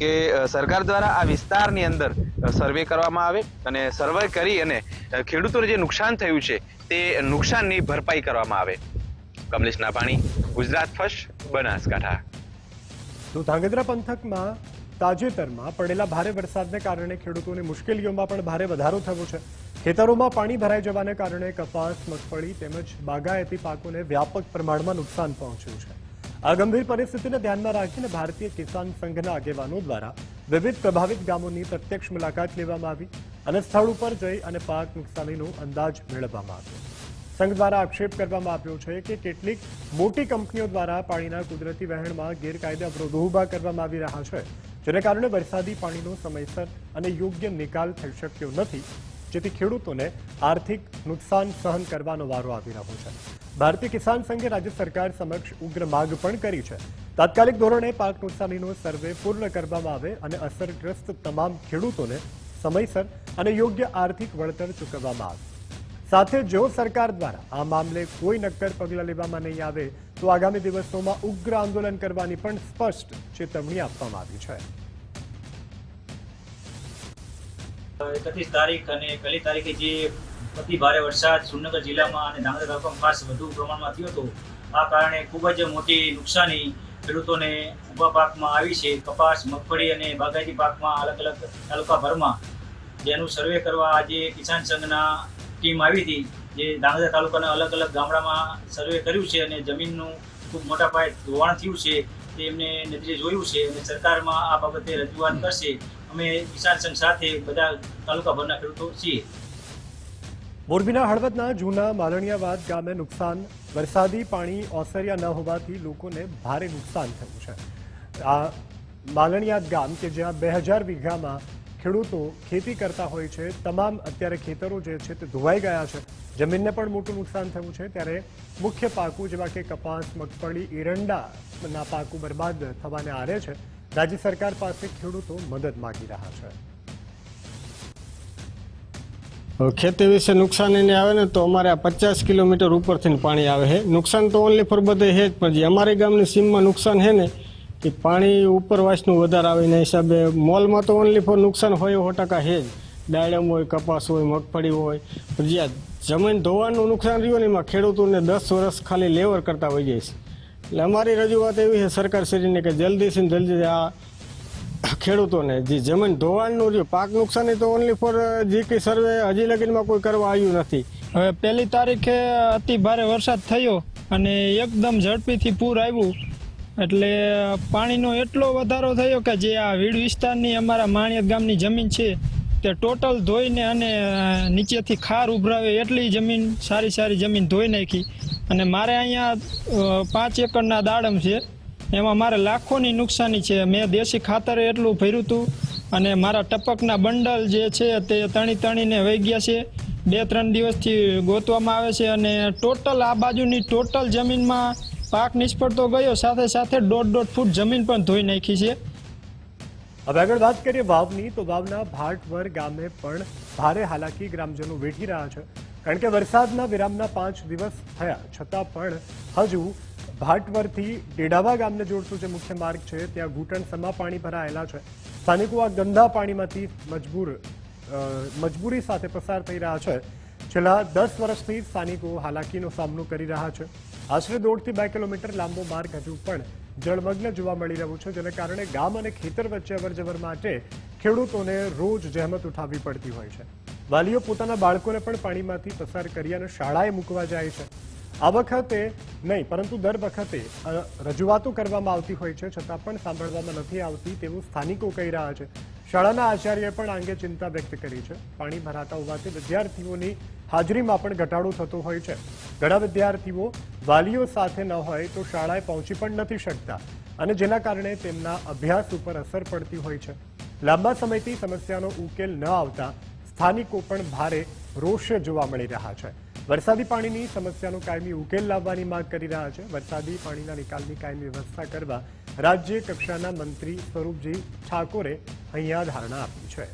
કે સરકાર દ્વારા આ વિસ્તારની અંદર સર્વે કરવામાં આવે અને સર્વે કરી અને ખેડૂતોને જે નુકસાન થયું છે તે નુકસાનની ભરપાઈ કરવામાં આવે. કમલેશ નાભાણી, ગુજરાત ફર્સ્ટ, બનાસકાંઠા. તો ધાંગધ્રા પંથકમાં તાજેતરમાં પડેલા ભારે વરસાદને કારણે ખેડૂતોની મુશ્કેલીઓમાં પણ ભારે વધારો થયો છે. ખેતરોમાં પાણી ભરાઈ જવાને કારણે કપાસ, મગફળી તેમજ બાગાયતી પાકોને વ્યાપક પ્રમાણમાં નુકસાન પહોંચ્યું છે. આ ગંભીર પરિસ્થિતિને ધ્યાનમાં રાખીને ભારતીય કિસાન સંઘના આગેવાનો દ્વારા વિવિધ પ્રભાવિત ગામોની પ્રત્યક્ષ મુલાકાત લેવામાં આવી અને સ્થળ ઉપર જઈ અને પાક નુકસાનીનો અંદાજ મેળવવામાં આવ્યો. સંઘ દ્વારા આક્ષેપ કરવામાં આવ્યો છે કે કેટલીક મોટી કંપનીઓ દ્વારા પાણીના કુદરતી વહેણમાં ગેરકાયદે અવરોધો ઊભા કરવામાં આવી રહ્યા છે, જેને કારણે વરસાદી પાણીનો સમયસર અને યોગ્ય નિકાલ થઈ શક્યો નથી, જેથી ખેડૂતોને આર્થિક નુકસાન સહન કરવાનો વારો આવી રહ્યો છે. ભારતીય કિસાન સંઘે રાજ્ય સરકાર સમક્ષ ઉગ્ર માંગ પણ કરી છે. તાત્કાલિક ધોરણે પાક નુકસાનીનો સર્વે પૂર્ણ કરવામાં આવે અને અસરગ્રસ્ત તમામ ખેડૂતોને સમયસર અને યોગ્ય આર્થિક વળતર ચૂકવવામાં આવે. સાથે જો સરકાર દ્વારા આ મામલે કોઈ નક્કર પગલાં લેવામાં નહીં આવે તો આગામી દિવસોમાં ઉગ્ર આંદોલન કરવાની પણ સ્પષ્ટ ચેતવણી આપવામાં આવી છે. 31 તારીખ અને 1 તારીખે જે અતિ ભારે વરસાદ સુરનગર જિલ્લામાં અને ધાંગધ્રા તાલુકામાં ખાસ વધુ પ્રમાણમાં થયો હતો, આ કારણે ખૂબ જ મોટી નુકસાની ખેડૂતોને ઊભા પાકમાં આવી છે. કપાસ, મગફળી અને બાગાયતી પાકમાં અલગ અલગ તાલુકાભરમાં, જેનું સર્વે કરવા આજે કિસાન સંઘના ટીમ આવી હતી, જે ધાંગધ્રા તાલુકાના અલગ અલગ ગામડામાં સર્વે કર્યું છે અને જમીનનું ખૂબ મોટા પાયે ધોવાણ થયું છે તે એમને નજરે જોયું છે અને સરકારમાં આ બાબતે રજૂઆત કરશે. અમે કિસાન સંઘ સાથે બધા તાલુકાભરના ખેડૂતો છીએ. મોરબીના હળવદના જૂના માલણિયાવાદ ગામે નુકસાન. વરસાદી પાણી ઓસર્યા ન હોવાથી લોકોને ભારે નુકસાન થયું છે. આ માલણિયાદ ગામ કે જ્યાં 2000 વીઘામાં ખેડૂતો ખેતી કરતા હોય છે, તમામ અત્યારે ખેતરો જે છે તે ધોવાઈ ગયા છે. જમીનને પણ મોટું નુકસાન થયું છે. ત્યારે મુખ્ય પાકો જેવા કે કપાસ, મગફળી, એરંડાના પાકો બરબાદ થવાને આરે છે. રાજ્ય સરકાર પાસે ખેડૂતો મદદ માંગી રહ્યા છે. ખેતી વિશે નુકસાન એને આવે ને તો અમારે આ 50 કિલોમીટર ઉપરથી પાણી આવે છે. નુકસાન તો ઓનલી ફોર બધે છે જ, પણ જે અમારી ગામની સીમમાં નુકસાન છે ને કે પાણી ઉપરવાસનું વધારે આવે એના હિસાબે મોલમાં તો ઓનલી ફોર નુકસાન હોય 100% છે જ. ડાળમ હોય, કપાસ હોય, મગફળી હોય, જ્યાં જમીન ધોવાનું નુકસાન રહ્યું ને એમાં ખેડૂતોને 10 વર્ષ ખાલી લેવર કરતા હોઈ જાય છે. એટલે અમારી રજૂઆત એવી છે સરકારશ્રીને કે જલ્દીથી જલ્દી આ ખેડૂતોને જે જમીન ધોવાણનું રહ્યું, પાક નુકસાની તો ઓનલી ફોર જે કંઈ સર્વે હજી લગીનમાં કોઈ કરવા આવ્યું નથી. હવે 1 તારીખે અતિ ભારે વરસાદ થયો અને એકદમ ઝડપીથી પૂર આવ્યું, એટલે પાણીનો એટલો વધારો થયો કે જે આ વીડ વિસ્તારની અમારા માણિયાદ ગામની જમીન છે તે ટોટલ ધોઈને અને નીચેથી ખાર ઉભરાવે એટલી જમીન, સારી જમીન ધોઈ નાખી. અને મારે અહીંયા 5 એકરના દાડમ છે, એમાં મારે લાખોની નુકસાની છે. મેં દેશી ખાતરે એટલું ભર્યું હતું અને મારા ટપકના બંડલ જે છે તે તણીને વહી ગયા છે. 2-3 દિવસથી ગોતવામાં આવે છે અને ટોટલ આ બાજુની ટોટલ જમીનમાં પાક નિષ્ફળ તો ગયો, સાથે સાથે 1.5 ફૂટ જમીન પણ ધોઈ નાખી છે. હવે આગળ વાત કરીએ વાવની, તો વાવના ભાટવર ગામે પણ ભારે હાલાકી ગ્રામજનો વેઠી રહ્યા છે, કારણ કે વરસાદના વિરામના 5 દિવસ થયા છતાં પણ હજુ ભાટવરથી ડેડાવા ગામને જોડતો જે મુખ્ય માર્ગ છે ત્યાં ઘૂંટણસમા પાણી ભરાયેલા છે. સ્થાનિકો આ ગંદા પાણીમાંથી મજબૂરી સાથે પસાર થઈ રહ્યા છે. છેલ્લા 10 વર્ષથી સ્થાનિકો હાલાકીનો સામનો કરી રહ્યા છે. આશરે 1.5 થી 2 કિલોમીટર લાંબો માર્ગ હજુ પણ જળમગ્ન જોવા મળી રહ્યું છે, જેને કારણે ગામ અને ખેતર વચ્ચે અવરજવર માટે ખેડૂતોને રોજ જહેમત ઉઠાવવી પડતી હોય છે. વાલીઓ પોતાના બાળકોને પણ પાણીમાંથી પસાર કરી અને શાળાએ મૂકવા જાય છે. આ વખતે નહીં પરંતુ દર વખતે રજૂઆતો કરવામાં આવતી હોય છે, છતાં પણ સાંભળવામાં નથી આવતી તેવું સ્થાનિકો કહી રહ્યા છે. શાળાના આચાર્યએ પણ આ અંગે ચિંતા વ્યક્ત કરી છે. પાણી ભરાતા હોવાથી વિદ્યાર્થીઓની હાજરીમાં પણ ઘટાડો થતો હોય છે. ઘણા વિદ્યાર્થીઓ વાલીઓ સાથે ન હોય તો શાળાએ પહોંચી પણ નથી શકતા અને જેના કારણે તેમના અભ્યાસ ઉપર અસર પડતી હોય છે. લાંબા સમયથી સમસ્યાનો ઉકેલ ન આવતા સ્થાનિકો પણ ભારે રોષ જોવા મળી રહ્યા છે. વરસાદી પાણીની સમસ્યાનો કાયમી ઉકેલ લાવવાની માંગ કરી રહ્યા છે. વરસાદી પાણીના નિકાલની કાયમી વ્યવસ્થા કરવા રાજ્ય કક્ષાના મંત્રી સ્વરૂપજી ઠાકોરે અહીંયા ધારણા આપી છે.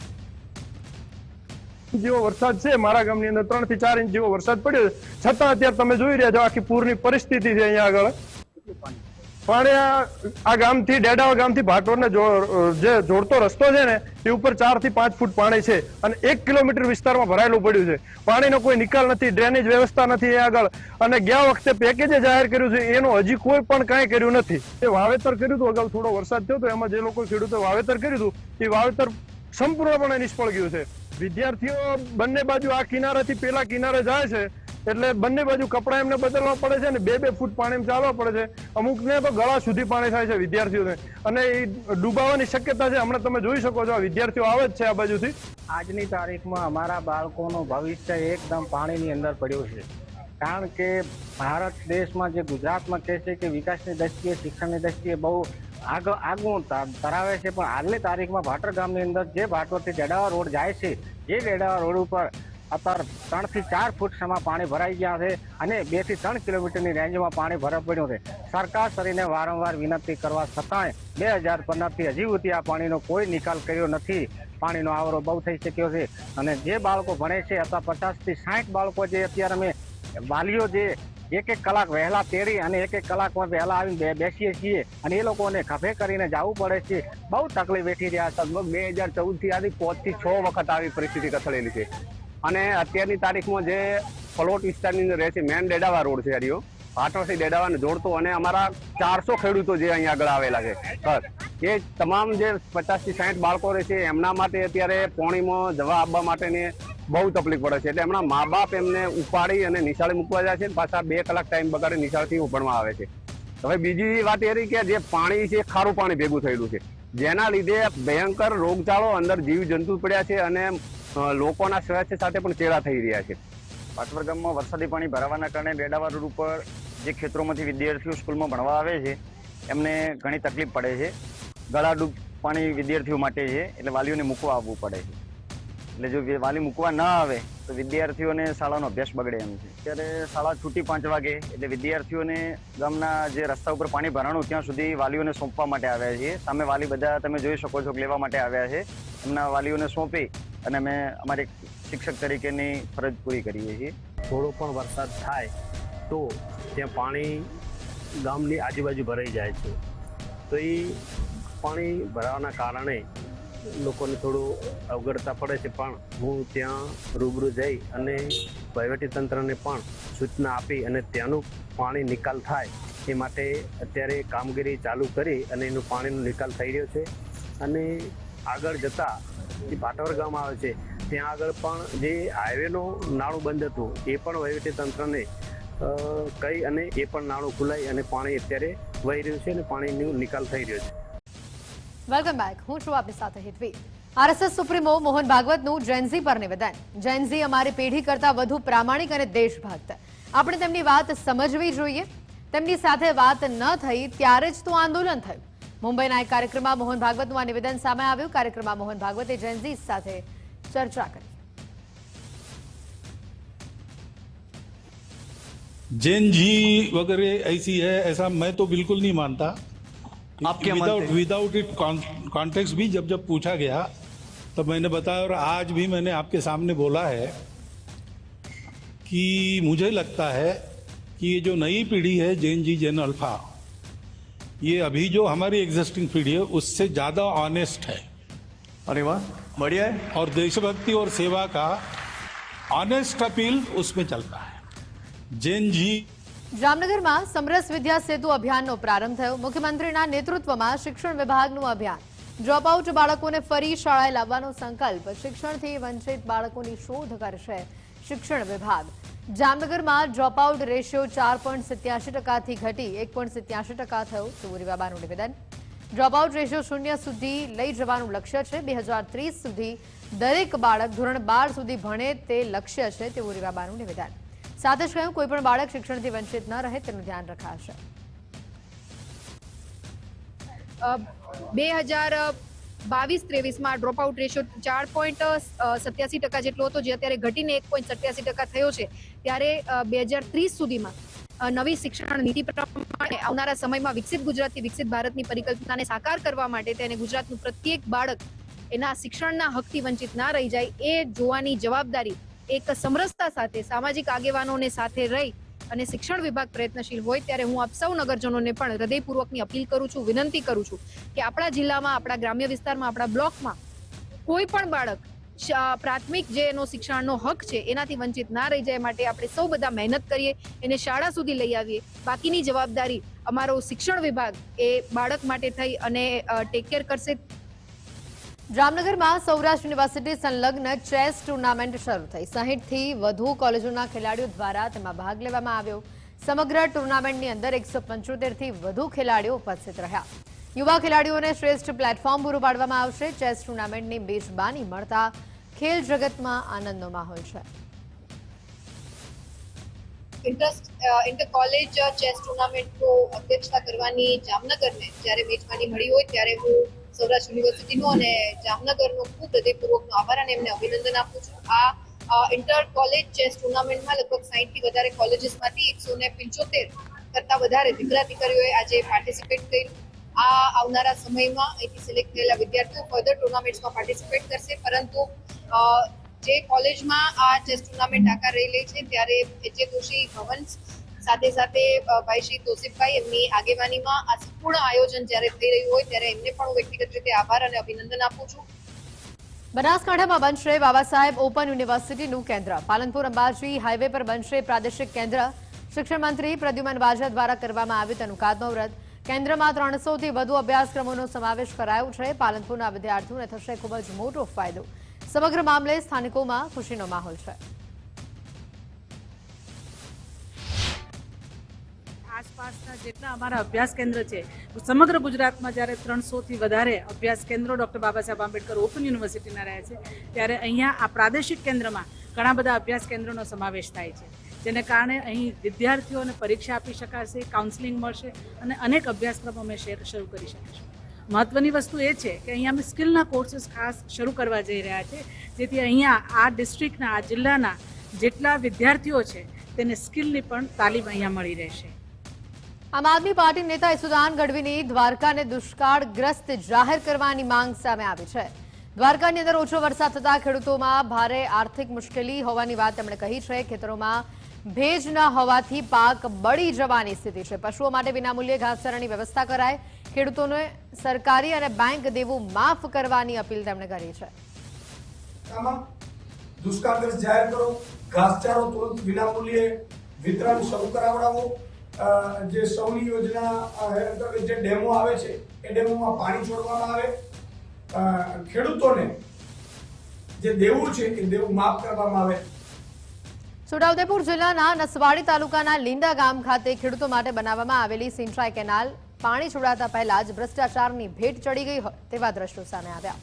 જેવો વરસાદ છે મારા ગામની અંદર 3 થી 4 ઇંચ જેવો વરસાદ પડ્યો, છતાં અત્યારે તમે જોઈ રહ્યા છો આખી પૂરની પરિસ્થિતિ છે. અહીંયા આગળ પાણી આ ગામથી ડેડાવા ગામથી ભાટવરને જે જોડતો રસ્તો છે ને એ ઉપર 4 થી 5 ફૂટ પાણી છે અને 1 કિલોમીટર વિસ્તારમાં ભરાયેલું પડ્યું છે. પાણીનો કોઈ નિકાલ નથી, ડ્રેનેજ વ્યવસ્થા નથી અહીંયા આગળ, અને ગયા વખતે પેકેજ જાહેર કર્યું છે એનું હજી કોઈ પણ કાંઈ કર્યું નથી. એ વાવેતર કર્યું હતું, અગાઉ થોડો વરસાદ થયો હતો, એમાં જે લોકો ખેડૂતો વાવેતર કર્યું હતું એ વાવેતર સંપૂર્ણપણે નિષ્ફળ ગયું છે. વિદ્યાર્થીઓ બંને બાજુ આ કિનારેથી પેલા કિનારે જાય છે એટલે બંને બાજુ કપડા એમને બદલવા પડે છે અને 2-2 ફૂટ પાણીમાં ચાલવા પડે છે. અમુકને તો ગળા સુધી પાણી થાય છે વિદ્યાર્થીઓને, અને એ ડૂબાવાની શક્યતા છે. હમણાં તમે જોઈ શકો છો આ વિદ્યાર્થીઓ આવે જ છે આ બાજુથી. આજની તારીખમાં અમારા બાળકોનું ભવિષ્ય એકદમ પાણીની અંદર પડ્યું છે, કારણ કે ભારત દેશમાં જે ગુજરાતમાં કહે છે કે વિકાસની દ્રષ્ટિએ શિક્ષણની દ્રષ્ટિએ બહુ આગળ ધરાવે છે, પણ હાલની તારીખમાં ભાટર ગામની અંદર જે ભાટવરથી ડેડાવા રોડ જાય છે એ ડેડાવા રોડ ઉપર અત્યારે 3 થી 4 ફૂટ સમા પાણી ભરાઈ ગયા છે અને 2 થી 3 કિલોમીટરની રેન્જમાં પાણી ભરાઈ પડ્યું છે. સરકારશ્રીને વારંવાર વિનંતી કરવા છતાંય 2015થી હજી સુધી આ પાણીનો કોઈ નિકાલ કર્યો નથી. પાણીનો આવરો બહુ થઈ શક્યો છે અને જે બાળકો ભણે છે અથવા 50 થી 60 બાળકો જે અત્યારે અમે વાલીઓ જે 1-1 કલાક વહેલા તેડી અને 1-1 કલાકમાં વહેલા આવીને બેસીએ છીએ અને એ લોકોને ખભે કરીને જવું પડે છે. બહુ તકલીફ વેઠી રહ્યા છે. લગભગ 2014થી આથી 5 થી 6 વખત આવી પરિસ્થિતિ કથળેલી છે અને અત્યારની તારીખમાં જે ફલોટ વિસ્તારની અંદર રહે છે મેન ડેડાવા રોડ છે હરિયો ભાટવરથી ડેડાવાને જોડતો, અને અમારા 400 ખેડૂતો જે અહીંયા આગળ આવેલા છે એ તમામ જે 50 થી 60 બાળકો રહે છે એમના માટે અત્યારે પાણીમાં જવા આવવા માટેને બહુ તકલીફ પડે છે. એટલે એમના મા બાપ એમને ઉપાડી અને નિશાળે મૂકવા જાય છે, પાછા 2 કલાક ટાઈમ બગાડે નિશાળથી ભણવા આવે છે. હવે બીજી વાત એ રહી કે જે પાણી છે ખારું પાણી ભેગું થયેલું છે, જેના લીધે ભયંકર રોગચાળો અંદર જીવ જંતુ પડ્યા છે અને લોકોના સ્વાસ્થ્ય સાથે પણ ચેડા થઈ રહ્યા છે. ભાટવર ગામમાં વરસાદી પાણી ભરાવાના કારણે ડેડાવા રોડ ઉપર જે ખેતરોમાંથી વિદ્યાર્થીઓ સ્કૂલમાં ભણવા આવે છે એમને ઘણી તકલીફ પડે છે. ગળાડૂબ પાણી વિદ્યાર્થીઓ માટે છે એટલે વાલીઓને મૂકવા આવવું પડે છે. એટલે જો વાલી મૂકવા ન આવે તો વિદ્યાર્થીઓને શાળાનો અભ્યાસ બગડે એમ છે. ત્યારે શાળા છૂટી 5 વાગે એટલે વિદ્યાર્થીઓને ગામના જે રસ્તા ઉપર પાણી ભરાણું ત્યાં સુધી વાલીઓને સોંપવા માટે આવ્યા છીએ. સામે વાલી બધા તમે જોઈ શકો છો લેવા માટે આવ્યા છે. એમના વાલીઓને સોંપી અને અમે અમારી શિક્ષક તરીકેની ફરજ પૂરી કરીએ છીએ. થોડો પણ વરસાદ થાય તો ત્યાં પાણી ગામની આજુબાજુ ભરાઈ જાય છે, તો એ પાણી ભરાવાના કારણે લોકોને થોડું અવગડતા પડે છે. પણ હું ત્યાં રૂબરૂ જઈ અને વહીવટીતંત્રને પણ સૂચના આપી અને ત્યાંનું પાણી નિકાલ થાય એ માટે અત્યારે કામગીરી ચાલુ કરી અને એનું પાણીનો નિકાલ થઈ રહ્યો છે. અને આગળ જતાં જે ભાટવર ગામ આવે છે ત્યાં આગળ પણ જે હાઈવેનું નાળું બંધ હતું એ પણ વહીવટીતંત્રને કહી અને એ પણ નાળું ખુલાઈ અને પાણી અત્યારે વહી રહ્યું છે અને પાણીનો નિકાલ થઈ રહ્યો છે. Welcome back. હું છું આપની સાથે હિતવી. આરએસએસ સુપ્રીમો મોહન ભાગવતનું જેનઝી પર નિવેદન. જેનઝી અમારી પેઢી કરતા વધુ પ્રામાણિક અને દેશભક્ત. આપણે તેમની વાત સમજવી જોઈએ. તેમની સાથે વાત ન થઈ ત્યારે જ તો આંદોલન થયું. મુંબઈના એક કાર્યક્રમમાં મોહન ભાગવતનું આ નિવેદન સામે આવ્યું. કાર્યક્રમમાં મોહન ભાગવતે જેનઝી સાથે ચર્ચા કરી. जैन जी वगैरह ऐसी है, ऐसा मैं तो बिल्कुल नहीं मानता। आप क्या मानते हैं? विदाउट इट कॉन्टेक्स्ट भी जब पूछा गया तो मैंने बताया, और आज भी मैंने आपके सामने बोला है कि मुझे लगता है कि ये जो नई पीढ़ी है जैन जी, जैन अल्फा, ये अभी जो हमारी एग्जिस्टिंग पीढ़ी है उससे ज़्यादा ऑनेस्ट है। अरे वाह, बढ़िया है। और देशभक्ति और सेवा का ऑनेस्ट अपील उसमें चलता है। जैन जी જામનગરમાં સમરસ વિદ્યા સેતુ અભિયાનનો પ્રારંભ થયો। મુખ્યમંત્રીના નેતૃત્વમાં શિક્ષણ વિભાગનું અભિયાન ડ્રોપ આઉટ બાળકોને ફરી શાળાએ લાવવાનો સંકલ્પ। શિક્ષણથી વંચિત બાળકોની શોધ કરશે શિક્ષણ વિભાગ। જામનગરમાં ડ્રોપ આઉટ રેશિયો 4.87%થી ઘટી 1.87% થયો તેવું રીવાબાનું નિવેદન। ડ્રોપ આઉટ રેશિયો 0 સુધી લઈ જવાનું લક્ષ્ય છે। 2030 સુધી દરેક બાળક ધોરણ 12 સુધી ભણે તે લક્ષ્ય છે તેવું રીવાબાનું નિવેદન। સાથે જ કહ્યું, કોઈપણ બાળક શિક્ષણથી વંચિત ન રહે તેનું ધ્યાન રખાશે। 2022-23માં ડ્રોપ આઉટ રેશિયો 4.87% જેટલો હતો, જે અત્યારે ઘટીને 1.87% થયો છે। ત્યારે 2030 સુધીમાં નવી શિક્ષણ નીતિ પ્રમાણે આવનારા સમયમાં વિકસિત ગુજરાતથી વિકસિત ભારતની પરિકલ્પનાને સાકાર કરવા માટે તેને ગુજરાતનું પ્રત્યેક બાળક એના શિક્ષણના હકથી વંચિત ના રહી જાય એ જોવાની જવાબદારી એક સમરસતા સાથે સામાજિક આગેવાનોને સાથે રહી અને શિક્ષણ વિભાગ પ્રયત્નશીલ હોય। ત્યારે હું આપ સૌ નગરજનોને પણ હૃદયપૂર્વકની અપીલ કરું છું, વિનંતી કરું છું કે આપણા જિલ્લામાં, આપણા ગ્રામ્ય વિસ્તારમાં, આપણા બ્લોકમાં કોઈ પણ બાળક પ્રાથમિક જે એનો શિક્ષણનો હક છે એનાથી વંચિત ના રહી જાય માટે આપણે સૌ બધા મહેનત કરીએ, એને શાળા સુધી લઈ આવીએ। બાકીની જવાબદારી અમારો શિક્ષણ વિભાગ એ બાળક માટે થઈ અને ટેક કેર કરશે। જામનગરમાં સૌરાષ્ટ્ર યુનિવર્સિટી સંલગ્ન ચેસ ટુર્નામેન્ટ શરૂ થઈ। 60થી વધુ કોલેજોના ખેલાડીઓ દ્વારા તેમાં ભાગ લેવામાં આવ્યો। સમગ્ર ટુર્નામેન્ટની અંદર 175થી વધુ ખેલાડીઓ ઉપસ્થિત રહ્યા। યુવા ખેલાડીઓને શ્રેષ્ઠ પ્લેટફોર્મ પૂરું પાડવામાં આવશે। ચેસ ટુર્નામેન્ટની મેજબાની મળતા ખેલ જગતમાં આનંદનો માહોલ છે। ઇન્ટર કોલેજ ચેસ ટુર્નામેન્ટનો અધ્યક્ષતા કરવાની જામનગરને જ્યારે મેજબાની મળી હોય ત્યારે હું સૌરાષ્ટ્ર યુનિવર્સિટીનો અને જામનગરનો ખૂબ હૃદયપૂર્વકનો આભાર અને એમને અભિનંદન આપું છું। આ ઇન્ટર કોલેજ ચેસ ટુર્નામેન્ટમાં લગભગ 60થી વધારે કોલેજીસમાંથી 175 કરતાં વધારે દીકરા દીકરીઓએ આજે પાર્ટિસિપેટ કર્યું। આ આવનારા સમયમાં અહીંથી સિલેક્ટ થયેલા વિદ્યાર્થીઓ ફર્ધર ટુર્નામેન્ટ્સમાં પાર્ટિસિપેટ કરશે। પરંતુ જે કોલેજમાં આ ચેસ ટુર્નામેન્ટ આકાર રહી રહી છે ત્યારે એચએ કૃષિ ભવન સાથે સાથે ભાઈ શ્રી તોસીફભાઈ એમની આગેવાનીમાં આ સંપૂર્ણ આયોજન જ્યારે થઈ રહ્યું હોય ત્યારે એમને પણ હું વ્યક્તિગત રીતે આભાર અને અભિનંદન આપું છું। બનાસકાંઠામાં બનશે બાબા સાહેબ ઓપન યુનિવર્સિટીનું કેન્દ્ર। પાલનપુર અંબાજી હાઈવે પર બનશે પ્રાદેશિક કેન્દ્ર। શિક્ષણ મંત્રી પ્રદ્યુમન વાજા દ્વારા કરવામાં આવ્યું તેનું ખાતમુહૂર્ત। કેન્દ્રમાં 300થી વધુ અભ્યાસક્રમોનો સમાવેશ કરાયો છે। પાલનપુરના વિદ્યાર્થીઓને થશે ખૂબ જ મોટો ફાયદો। સમગ્ર મામલે સ્થાનિકોમાં ખુશીનો માહોલ છે। આસપાસના જેટલા અમારા અભ્યાસ કેન્દ્ર છે, સમગ્ર ગુજરાતમાં જ્યારે 300થી વધારે અભ્યાસ કેન્દ્રો ડૉક્ટર બાબા સાહેબ આંબેડકર ઓપન યુનિવર્સિટીના રહ્યા છે, ત્યારે અહીંયા આ પ્રાદેશિક કેન્દ્રમાં ઘણા બધા અભ્યાસ કેન્દ્રોનો સમાવેશ થાય છે, જેને કારણે અહીં વિદ્યાર્થીઓને પરીક્ષા આપી શકાશે, કાઉન્સેલિંગ મળશે અને અનેક અભ્યાસક્રમો અમે શરૂ કરી શકીશું। મહત્વની વસ્તુ એ છે કે અહીંયા અમે સ્કિલના કોર્સીસ ખાસ શરૂ કરવા જઈ રહ્યા છે, જેથી અહીંયા આ ડિસ્ટ્રિક્ટના, આ જિલ્લાના જેટલા વિદ્યાર્થીઓ છે તેને સ્કિલની પણ તાલીમ અહીંયા મળી રહેશે। આમ આદમી પાર્ટી નેતા ઈસુદાન ગઢવીની દ્વારકાને દુષ્કાળગ્રસ્ત જાહેર કરવાની માંગ સામે આવી છે। દ્વારકાની અંદર ઓછો વરસાદ થતા ખેડૂતોમાં ભારે આર્થિક મુશ્કેલી હોવાની વાત તેમણે કહી છે। ખેતરોમાં ભેજ ન હોવાથી પાક બળી જવાની સ્થિતિ છે। પશુઓ માટે વિનામૂલ્યે ઘાસચારાની વ્યવસ્થા કરાય। ખેડૂતોને સરકારી અને બેંક દેવું માફ કરવાની અપીલ તેમણે કરી છે। દુષ્કાળગ્રસ્ત જાહેર કરો, ઘાસચારો તુરંત વિનામૂલ્યે વિતરણ શરૂ કરાવડાવો। જે સૌની યોજના અંતર્ગત જે ડેમો આવે છે એ ડેમોમાં પાણી છોડવામાં આવે। ખેડૂતોને જે દેવું છે એ દેવું માફ કરવામાં આવે। છોટાઉદેપુર જિલ્લાના નસવાડી તાલુકાના લીંડા ગામ ખાતે ખેડૂતો માટે બનાવવામાં આવેલી સિંચાઈ કેનાલ પાણી છોડાતા પહેલા જ ભ્રષ્ટાચારની ભેટ ચડી ગઈ હોય તેવા દ્રશ્યો સામે આવ્યા।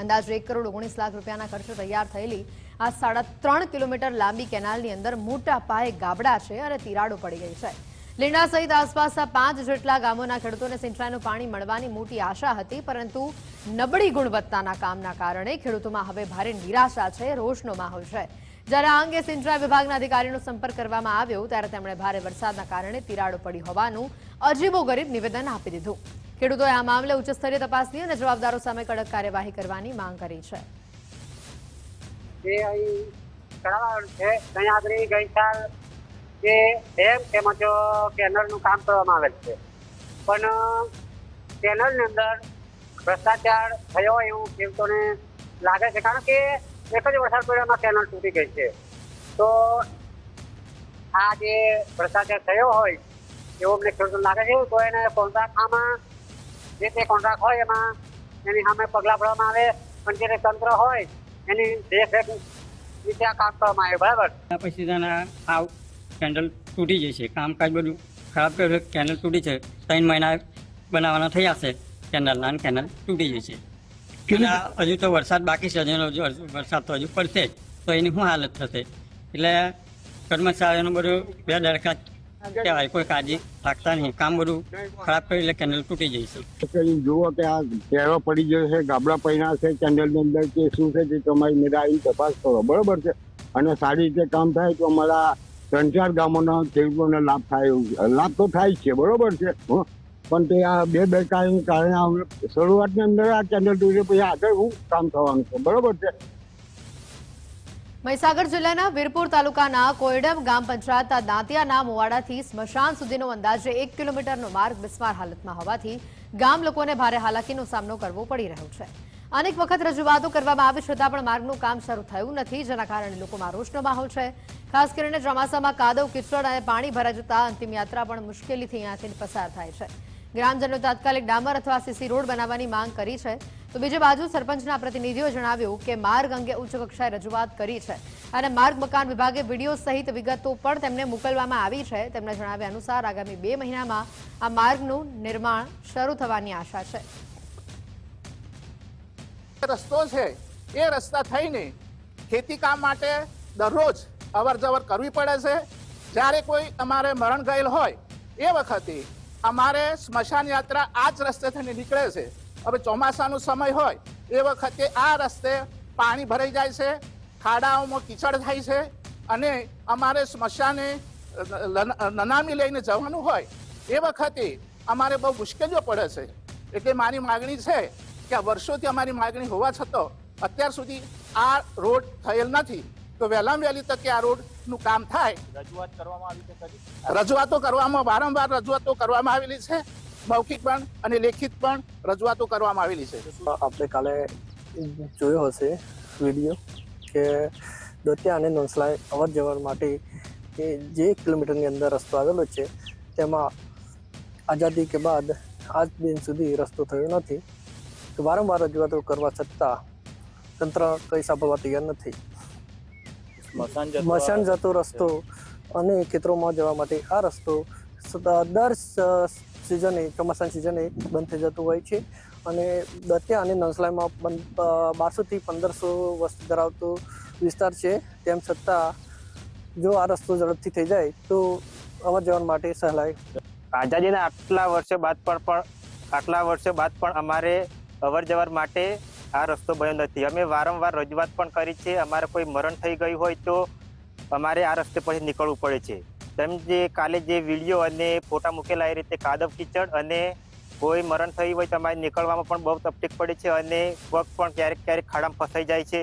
અંદાજે 1 કરોડ 19 લાખ રૂપિયાના ખર્ચે તૈયાર થયેલી આ 3.5 કિલોમીટર લાંબી કેનાલની અંદર મોટા પાયે ગાબડા છે અને તિરાડો પડી ગઈ છે। લીંડા સહિત આસપાસના 5 જેટલા ગામોના ખેડૂતોને સિંચાઈનું પાણી મળવાની મોટી આશા હતી, પરંતુ નબળી ગુણવત્તાના કામના કારણે ખેડૂતોમાં હવે ભારે નિરાશા છે, રોષનો માહોલ છે। જ્યારે આ અંગે સિંચાઈ વિભાગના અધિકારીનો સંપર્ક કરવામાં આવ્યો ત્યારે તેમણે ભારે વરસાદના કારણે તિરાડો પડી હોવાનું અજીબોગરીબ નિવેદન આપી દીધું. ખેડૂતોએ આ મામલે ઉચ્ચસ્તરીય તપાસની અને જવાબદારો સામે કડક કાર્યવાહી કરવાની માંગ કરી છે. જે અહીં કરાવવાનું છે ત્યાં આગળ ગઈ સાલ જે ડેમ તેમજ કેનલનું કામ કરવામાં આવેલ છે, પણ કેનલની અંદર ભ્રષ્ટાચાર થયો એવું ખેડૂતોને લાગે છે, કારણ કે એક જ વરસાદ પડ્યામાં કેનલ તૂટી ગઈ છે. તો આ જે ભ્રષ્ટાચાર થયો હોય એવું અમને ખેડૂતોને લાગે છે. તો એને કોન્ટ્રાક્ટમાં જે તે કોન્ટ્રાક્ટ હોય એમાં એની સામે પગલાં ભરવામાં આવે, પણ જે તંત્ર હોય એની દેખરેખ રીતે આ કામ કરવામાં આવે. બરાબર. પછી આ કેન્ડલ તૂટી જશે, કામકાજ બધું ખરાબ કર્યું. કેનલ તૂટી છે, 3 મહિના બનાવવાના થયા છે કેનલના, અને કેનલ તૂટી જશે. હજુ તો વરસાદ બાકી છે, વરસાદ તો હજુ પડશે જ, તો એની શું હાલત થશે? એટલે કર્મચારીઓનું બધું બે દરખાસ્ત કહેવાય, કોઈ કાળજી રાખતા નહીં, કામ બધું ખરાબ કરી એટલે કેનલ તૂટી જશે. જુઓ કે આ કહેવા પડી ગયો છે, ગાબડા પૈણા છે કેન્ડલની અંદર કે શું છે તે તમારી મેળા આવી તપાસ કરો. બરોબર છે, અને સારી રીતે કામ થાય તો અમારા 3-4 ગામોના ખેડૂતોને લાભ થાય. લાભ તો થાય જ છે, બરોબર છે, પણ તે આ બે બેકારીને કારણે શરૂઆતની અંદર આ કેન્ડલ તૂટે પછી આગળ શું કામ થવાનું છે. બરોબર છે. મહીસાગર જિલ્લાના વીરપુર તાલુકાના કોયડમ ગામ પંચાયતના દાંતિયાના મોવાડાથી સ્મશાન સુધીનો અંદાજે 1 કિલોમીટરનો માર્ગ બિસ્માર હાલતમાં હોવાથી ગામ લોકોને ભારે હાલાકીનો સામનો કરવો પડી રહ્યો છે. અનેક વખત રજૂઆતો કરવામાં આવી છતાં પણ માર્ગનું કામ શરૂ થયું નથી, જેના કારણે લોકોમાં રોષનો માહોલ છે. ખાસ કરીને ચોમાસામાં કાદવ કીચડ અને પાણી ભરાઈ જતા અંતિમ યાત્રા પણ મુશ્કેલીથી અહીંયાથી પસાર થાય છે. ગ્રામજનો તાત્કાલિક ડામર અથવા સીસી રોડ બનાવવાની માંગ કરી છે. તો બીજી બાજુ સરપંચના પ્રતિનિધિઓએ જણાવ્યું કે માર્ગ અંગે ઉચ્ચ કક્ષાએ રજૂઆત કરી છે અને માર્ગ મકાન વિભાગે વિડીયો સહિત વિગતો પણ તેમને મોકલવામાં આવી છે. તેમના જણાવ્યા અનુસાર આગામી 2 મહિનામાં આ માર્ગનું નિર્માણ શરૂ થવાની આશા છે. રસ્તો છે એ રસ્તા થઈને ખેતી કામ માટે દરરોજ અવર જવર કરવી પડે છે. જ્યારે કોઈ અમારે મરણ ગયેલ હોય એ વખતે અમારે સ્મશાન યાત્રા આ જ રસ્તે થઈને નીકળે છે. હવે ચોમાસાનો સમય હોય એ વખતે આ રસ્તે પાણી ભરાઈ જાય છે, ખાડાઓમાં કીચડ થાય છે, અને અમારે સ્મશાને નનામી લઈને જવાનું હોય એ વખતે અમારે બહુ મુશ્કેલીઓ પડે છે. એટલે મારી માગણી છે કે વર્ષોથી અમારી માગણી હોવા છતાં અત્યાર સુધી આ રોડ થયેલ નથી. તો વહેલામાં વહેલી તકે આ રોડનું કામ થાય. રજૂઆત કરવામાં આવી છે? રજૂઆતો કરવામાં વારંવાર રજૂઆતો કરવામાં આવેલી છે, મૌખિક પણ અને લેખિત પણ રજૂઆતો કરવામાં આવેલી છે. આપણે કાલે જોયો હશે વિડીયો કે દોતિયા અને નોંસલાય અવર જવર માટે કે જે 1 કિલોમીટરની અંદર રસ્તો આવેલો છે તેમાં આઝાદી કે બાદ આજ દિન સુધી રસ્તો થયો નથી. તો વારંવાર રજૂઆતો કરવા છતાં તંત્ર કંઈ સાંભળવા તૈયાર નથી. સ્મશાન જતો રસ્તો અને ખેતરોમાં જવા માટે આ રસ્તો દર સિઝને ચોમાસાની સિઝને બંધ થઈ જતું હોય છે. અને દતિયા અને નંસલાઈમાં 1200 થી 1500 વસ્તી ધરાવતો વિસ્તાર છે. તેમ છતાં જો આ રસ્તો ઝડપથી થઈ જાય તો અવર જવર માટે સહેલાય. આઝાદીના આટલા વર્ષો બાદ પણ અમારે અવર જવર માટે આ રસ્તો બન્યો નથી. અમે વારંવાર રજૂઆત પણ કરી છે. અમારે કોઈ મરણ થઈ ગયું હોય તો અમારે આ રસ્તે પછી નીકળવું પડે છે. તેમ જે કાલે જે વિડીયો અને ફોટા મૂકેલા એ રીતે કાદવ કીચડ અને કોઈ મરણ થયું હોય તો અમારે નીકળવામાં પણ બહુ તકલીફ પડે છે, અને પગ પણ ક્યારેક ખાડામાં ફસાઈ જાય છે.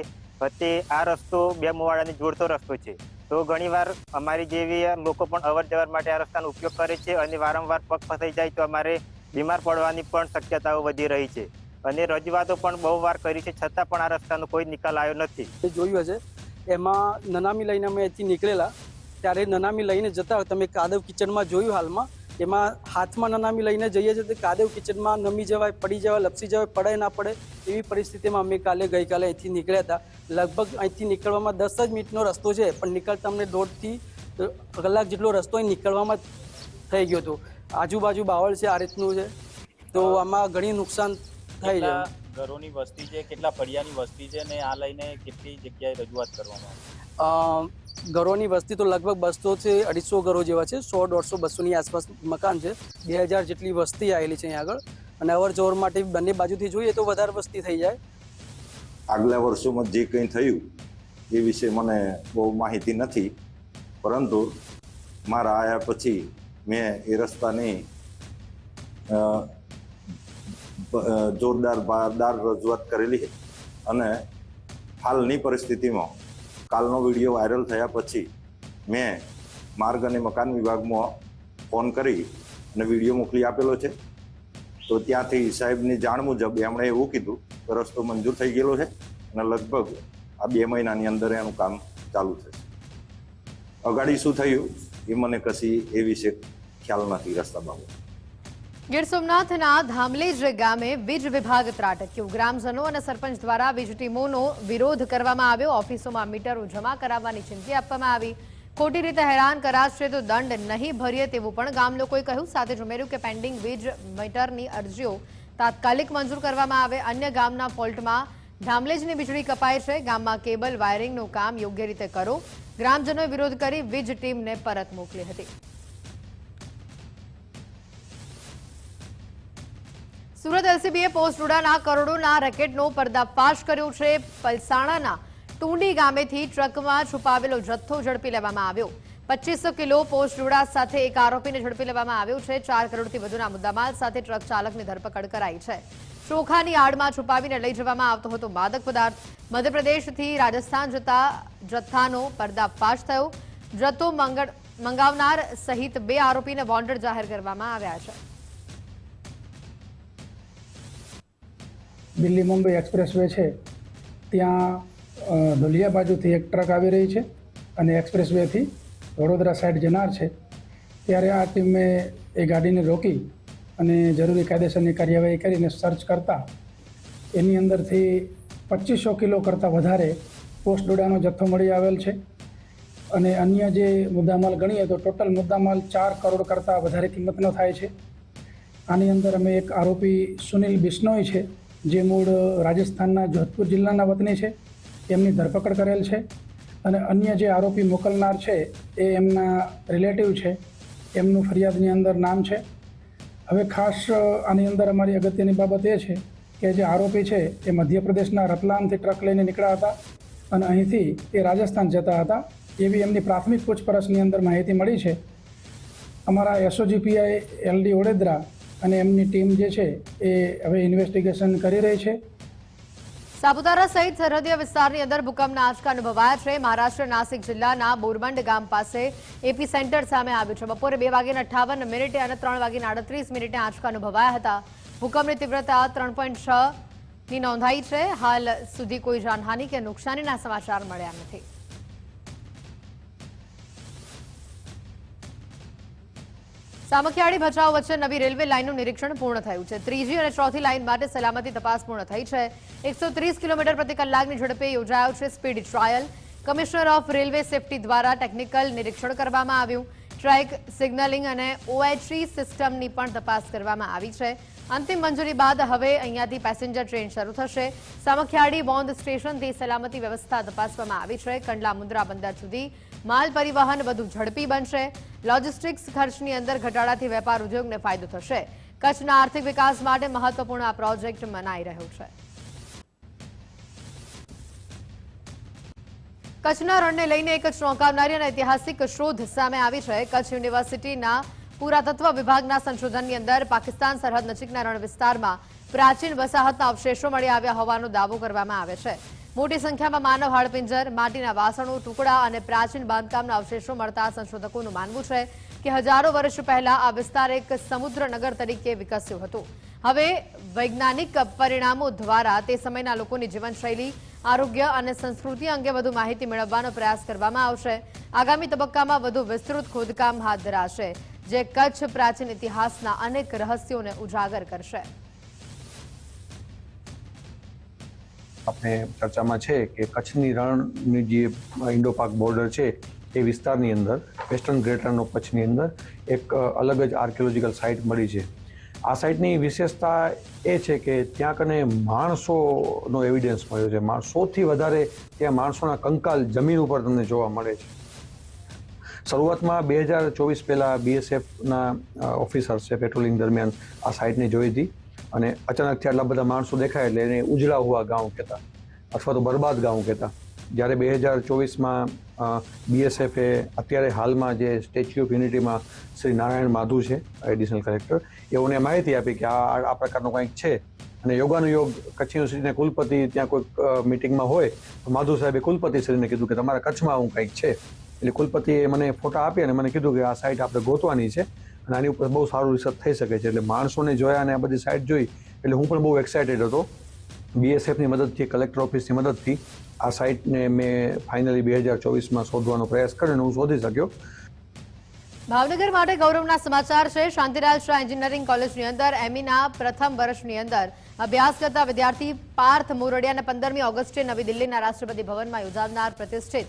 તે આ રસ્તો 2 મોવાડાને જોડતો રસ્તો છે. તો ઘણીવાર અમારી જેવી લોકો પણ અવર જવર માટે આ રસ્તાનો ઉપયોગ કરે છે, અને વારંવાર પગ ફસાઈ જાય તો અમારે બીમાર પડવાની પણ શક્યતાઓ વધી રહી છે. અને રજૂઆતો પણ બહુ વાર કરી છે, છતાં પણ આ રસ્તાનો કોઈ નિકાલ આવ્યો નથી. જોયું હશે એમાં નનામી લઈને અમે અહીંથી નીકળેલા ત્યારે નનામી લઈને જતા તમે કાદવ કિચડમાં જોયું. હાલમાં એમાં હાથમાં નનામી લઈને જઈએ છીએ તો કાદવ કિચડમાં નમી જવાય, પડી જવાય, લપસી જવાય, પડે ના પડે એવી પરિસ્થિતિમાં અમે ગઈકાલે અહીંથી નીકળ્યા હતા. લગભગ અહીંથી નીકળવામાં 10 જ મિનિટનો રસ્તો છે, પણ નીકળતા અમને 1.5 થી કલાક જેટલો રસ્તો અહીં નીકળવામાં થઈ ગયો હતો. આજુબાજુ બાવળ છે, આ રીતનું છે, તો આમાં ઘણી નુકસાન થઈ જાય. ઘરોની વસ્તી છે, કેટલા ફળિયાની વસ્તી છે, ને આ લઈને કેટલી જગ્યાએ રજૂઆત કરવામાં આવી? ઘરોની વસ્તી તો લગભગ 200 થી 250 ઘરો જેવા છે. 100, 150, 200ની આસપાસ મકાન છે. 2000 જેટલી વસ્તી આવેલી છે અહીંયા આગળ, અને અવર જવર માટે બંને બાજુથી જોઈએ તો વધારે વસ્તી થઈ જાય. આગલા વર્ષોમાં જે કંઈ થયું એ વિશે મને બહુ માહિતી નથી, પરંતુ મારા આવ્યા પછી મેં એ રસ્તાની જોરદાર રજૂઆત કરેલી અને હાલની પરિસ્થિતિમાં કાલનો વિડીયો વાયરલ થયા પછી મેં માર્ગ અને મકાન વિભાગમાં ફોન કરી અને વિડીયો મોકલી આપેલો છે. તો ત્યાંથી સાહેબની જાણ મુજબ એમણે એવું કીધું કે રસ્તો મંજૂર થઈ ગયેલો છે અને લગભગ આ 2 મહિનાની અંદર એનું કામ ચાલુ થશે. અગાડી શું થયું એ મને કશી એ વિશે ખ્યાલ નથી રસ્તા બાબતે. ગીર સોમનાથના ધામલેજ ગામે વીજ વિભાગ ત્રાટક્યું. ગ્રામજનો અને સરપંચ દ્વારા વીજ ટીમોનો વિરોધ કરવામાં આવ્યો. ઓફિસોમાં મીટરો જમા કરાવવાની ચીમકી આપવામાં આવી. ખોટી રીતે હેરાન કરાશે તો દંડ નહીં ભરીએ તેવું પણ ગામ લોકોએ કહ્યું. સાથે જ ઉમેર્યું કે પેન્ડિંગ વીજ મીટરની અરજીઓ તાત્કાલિક મંજૂર કરવામાં આવે. અન્ય ગામના ફોલ્ટમાં ધામલેજની વીજળી કપાય છે. ગામમાં કેબલ વાયરિંગનું કામ યોગ્ય રીતે કરો. ગ્રામજનોએ વિરોધ કરી વીજ ટીમને પરત મોકલી હતી. સુરત એલસીબીએ પોસ્ટ રૂડાના કરોડોના રેકેટનો પર્દાફાશ કર્યો છે. પલસાણાના ટુંડી ગામેથી ટ્રકમાં છુપાવેલો જથ્થો ઝડપી લેવામાં આવ્યો. 2500 કિલો પોસ્ટ રૂડા સાથે એક આરોપીને ઝડપી લેવામાં આવ્યો છે. 4 કરોડથી વધુના મુદ્દામાલ સાથે ટ્રક ચાલકની ધરપકડ કરાઈ છે. ચોખાની આડમાં છુપાવીને લઈ જવામાં આવતો હતો માદક પદાર્થ. મધ્યપ્રદેશથી રાજસ્થાન જતા જથ્થાનો પર્દાફાશ થયો. જથ્થો મંગાવનાર સહિત 2 આરોપીને વોન્ટેડ જાહેર કરવામાં આવ્યા છે. દિલ્હી મુંબઈ એક્સપ્રેસ વે છે ત્યાં ધોલિયા બાજુથી એક ટ્રક આવી રહી છે અને એક્સપ્રેસ વેથી વડોદરા સાઈડ જનાર છે. ત્યારે આ ટીમે એ ગાડીને રોકી અને જરૂરી કાયદેસરની કાર્યવાહી કરીને સર્ચ કરતા એની અંદરથી 2500 કિલો કરતાં વધારે પોસ્ટ ડોડાનો જથ્થો મળી આવેલ છે. અને અન્ય જે મુદ્દામાલ ગણીએ તો ટોટલ મુદ્દામાલ 4 કરોડ કરતાં વધારે કિંમતનો થાય છે. આની અંદર અમે એક આરોપી સુનિલ બિશ્નોઈ છે, જે મૂળ રાજસ્થાનના જોધપુર જિલ્લાના વતની છે, એમની ધરપકડ કરેલ છે. અને અન્ય જે આરોપી મોકલનાર છે એ એમના રિલેટિવ છે, એમનું ફરિયાદની અંદર નામ છે. હવે ખાસ આની અંદર અમારી અગત્યની બાબત એ છે કે જે આરોપી છે એ મધ્યપ્રદેશના રતલામથી ટ્રક લઈને નીકળ્યા હતા અને અહીંથી એ રાજસ્થાન જતા હતા એવી એમની પ્રાથમિક પૂછપરછની અંદર માહિતી મળી છે. અમારા એસઓજીપીઆઈ એલડી વડોદરા અને એમની ટીમ જે છે એ હવે ઇન્વેસ્ટિગેશન કરી રહી છે. સાપુતારા સહિત સરહદીય વિસ્તારની અંદર ભૂકંપના આંચકા અનુભવાયા છે. મહારાષ્ટ્ર નાસિક જિલ્લાના બોરબંડ ગામ પાસે એપી સેન્ટર સામે આવ્યું છે. બપોરે 2:58 અને 3:38 આંચકા અનુભવાયા હતા. ભૂકંપની તીવ્રતા 3.6 નોંધાઈ છે. હાલ સુધી કોઈ જાનહાનિ કે નુકસાનીના સમાચાર મળ્યા નથી. સામખિયાળી ભચાઉ વચ્ચે નવી રેલવે લાઇનનું નિરીક્ષણ પૂર્ણ થયું છે. 3જી અને 4થી લાઇન માટે સલામતી તપાસ પૂર્ણ થઈ છે. 130 કિલોમીટર પ્રતિ કલાકની ઝડપે યોજાયો છે speed trial. Commissioner of railway safety દ્વારા ટેકનિકલ નિરીક્ષણ કરવામાં આવ્યું. ટ્રેક સિગ્નલિંગ અને ઓએચઈ સિસ્ટમની પણ તપાસ કરવામાં આવી છે. અંતિમ મંજૂરી બાદ હવે અહીંયાથી પેસેન્જર ટ્રેન શરૂ થશે. સામખિયાળી બોન્દ સ્ટેશનથી સલામતી વ્યવસ્થા તપાસવામાં આવી છે. કંડલા મુન્દ્રા બંદર સુધી માલ પરિવહન વધુ ઝડપી બનશે. લોજિસ્ટિક્સ ખર્ચની અંદર ઘટાડાથી વેપાર ઉદ્યોગને ફાયદો થશે. કચ્છના આર્થિક વિકાસ માટે મહત્વપૂર્ણ આ પ્રોજેક્ટ મનાઈ રહ્યો છે. કચ્છના રણને લઈને એક ચોંકાવનારી અને ઐતિહાસિક શોધ સામે આવી છે. કચ્છ યુનિવર્સિટીના પુરાતત્વ વિભાગના સંશોધનની અંદર પાકિસ્તાન સરહદ નજીકના રણ વિસ્તારમાં પ્રાચીન વસાહતના અવશેષો મળી આવ્યા હોવાનો દાવો કરવામાં આવે છે. મોટી સંખ્યામાં માનવ હાડપિંજર, માટીના વાસણો, ટુકડા અને પ્રાચીન બાંધકામના અવશેષો મળતા સંશોધકોનું માનવું છે કે હજારો વર્ષ પહેલા આ વિસ્તાર એક સમુદ્ર નગર તરીકે વિકસ્યો હતો. હવે વૈજ્ઞાનિક પરિણામો દ્વારા તે સમયના લોકોની જીવનશૈલી, આરોગ્ય અને સંસ્કૃતિ અંગે વધુ માહિતી મેળવવાનો પ્રયાસ કરવામાં આવશે. આગામી તબક્કામાં વધુ વિસ્તૃત ખોદકામ હાથ ધરાશે, જે કચ્છ પ્રાચીન ઇતિહાસના અનેક રહસ્યોને ઉજાગર કરશે. આપણે ચર્ચામાં છે કે કચ્છની રણની જે ઇન્ડો પાક બોર્ડર છે એ વિસ્તારની અંદર વેસ્ટર્ન ગ્રેટ રન ઓફ કચ્છની અંદર એક અલગ જ આર્કિયોલોજીકલ સાઇટ મળી છે. આ સાઇટની વિશેષતા એ છે કે ત્યાં કને માણસોનો એવિડન્સ મળ્યો છે. સૌથી વધારે ત્યાં માણસોના કંકાલ જમીન ઉપર તમને જોવા મળે છે. શરૂઆતમાં 2024 પહેલાં બીએસએફના ઓફિસર્સે પેટ્રોલિંગ દરમિયાન આ સાઇટને જોઈ હતી અને અચાનકથી આટલા બધા માણસો દેખાય એટલે એને ઉજળા હુઆ ગાંવ કહેતા અથવા તો બરબાદ ગાંવ કહેતા. જ્યારે 2024માં BSF અત્યારે હાલમાં જે સ્ટેચ્યુ ઓફ યુનિટીમાં શ્રી નારાયણ માધુ છે એડિશનલ કલેક્ટર, એઓને માહિતી આપી કે આ પ્રકારનું કંઈક છે અને યોગાનુયોગ કચ્છ યુનિવર્સિટીના કુલપતિ ત્યાં કોઈક મિટિંગમાં હોય તો માધુ સાહેબે કુલપતિશ્રીને કીધું કે તમારા કચ્છમાં આવું કંઈક છે. એટલે કુલપતિએ મને ફોટા આપી અને મને કીધું કે આ સાઇટ આપણે ગોતવાની છે અને આની ઉપર બહુ સારું રિસર્ચ થઈ શકે છે. એટલે માણસોને જોયા અને આ બધી સાઇટ જોઈ એટલે હું પણ બહુ એક્સાઇટેડ હતો. BSFની મદદથી, કલેક્ટર ઓફિસની મદદથી આ સાઇટને મેં ફાઇનલી 2024માં શોધવાનો પ્રયાસ કર્યો અને હું શોધી શક્યો. ભાવનગર માટે ગૌરવના સમાચાર છે. શાંતિલાલ શાહ એન્જિનિયરિંગ કોલેજની અંદર એમઈના પ્રથમ વર્ષની અંદર અભ્યાસ કરતા વિદ્યાર્થી પાર્થ મોરડિયાને 15મી ઓગસ્ટે નવી દિલ્હીના રાષ્ટ્રપતિ ભવનમાં યોજાનાર પ્રતિષ્ઠિત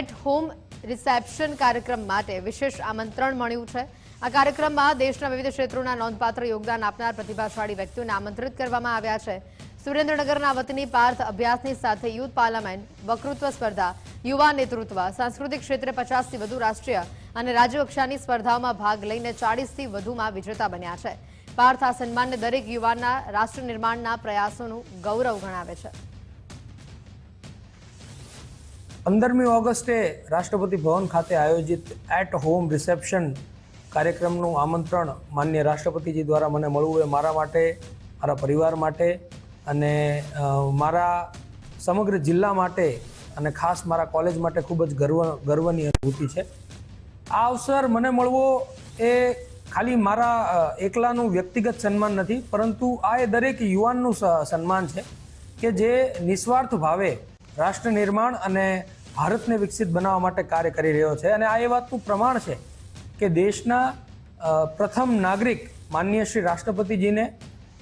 એટ હોમ રિસેપ્શન કાર્યક્રમ માટે વિશેષ આમંત્રણ મળ્યું છે. આ કાર્યક્રમમાં દેશના વિવિધ ક્ષેત્રોના નોંધપાત્ર યોગદાન આપનાર પ્રતિભાશાળી વ્યક્તિઓને આમંત્રિત કરવામાં આવ્યા છે. સુરેન્દ્રનગરના વતની પાર્થ અભ્યાસની સાથે યુથ પાર્લામેન્ટ, વક્તૃત્વ સ્પર્ધા, યુવા નેતૃત્વ, સાંસ્કૃતિક ક્ષેત્રે 50થી વધુ રાષ્ટ્રીય અને રાજ્ય કક્ષાની સ્પર્ધાઓમાં ભાગ લઈને 40થી વધુમાં વિજેતા બન્યા છે. પાર્થ આ સન્માનને દરેક યુવાનના રાષ્ટ્ર નિર્માણના પ્રયાસોનું ગૌરવ ગણાવે છે. 15મી ઓગસ્ટે રાષ્ટ્રપતિ ભવન ખાતે આયોજિત એટ હોમ રિસેપ્શન કાર્યક્રમનું આમંત્રણ માનનીય રાષ્ટ્રપતિજી દ્વારા મને મળવું એ મારા માટે, મારા પરિવાર માટે અને મારા સમગ્ર જિલ્લા માટે અને ખાસ મારા કોલેજ માટે ખૂબ જ ગર્વની અનુભૂતિ છે. આ અવસર મને મળવો એ ખાલી મારા એકલાનું વ્યક્તિગત સન્માન નથી, પરંતુ આ એ દરેક યુવાનનું સન્માન છે કે જે નિસ્વાર્થ ભાવે રાષ્ટ્ર નિર્માણ અને ભારતને વિકસિત બનાવવા માટે કાર્ય કરી રહ્યો છે. અને આ એ વાતનું પ્રમાણ છે કે દેશના પ્રથમ નાગરિક માનનીય શ્રી રાષ્ટ્રપતિજીને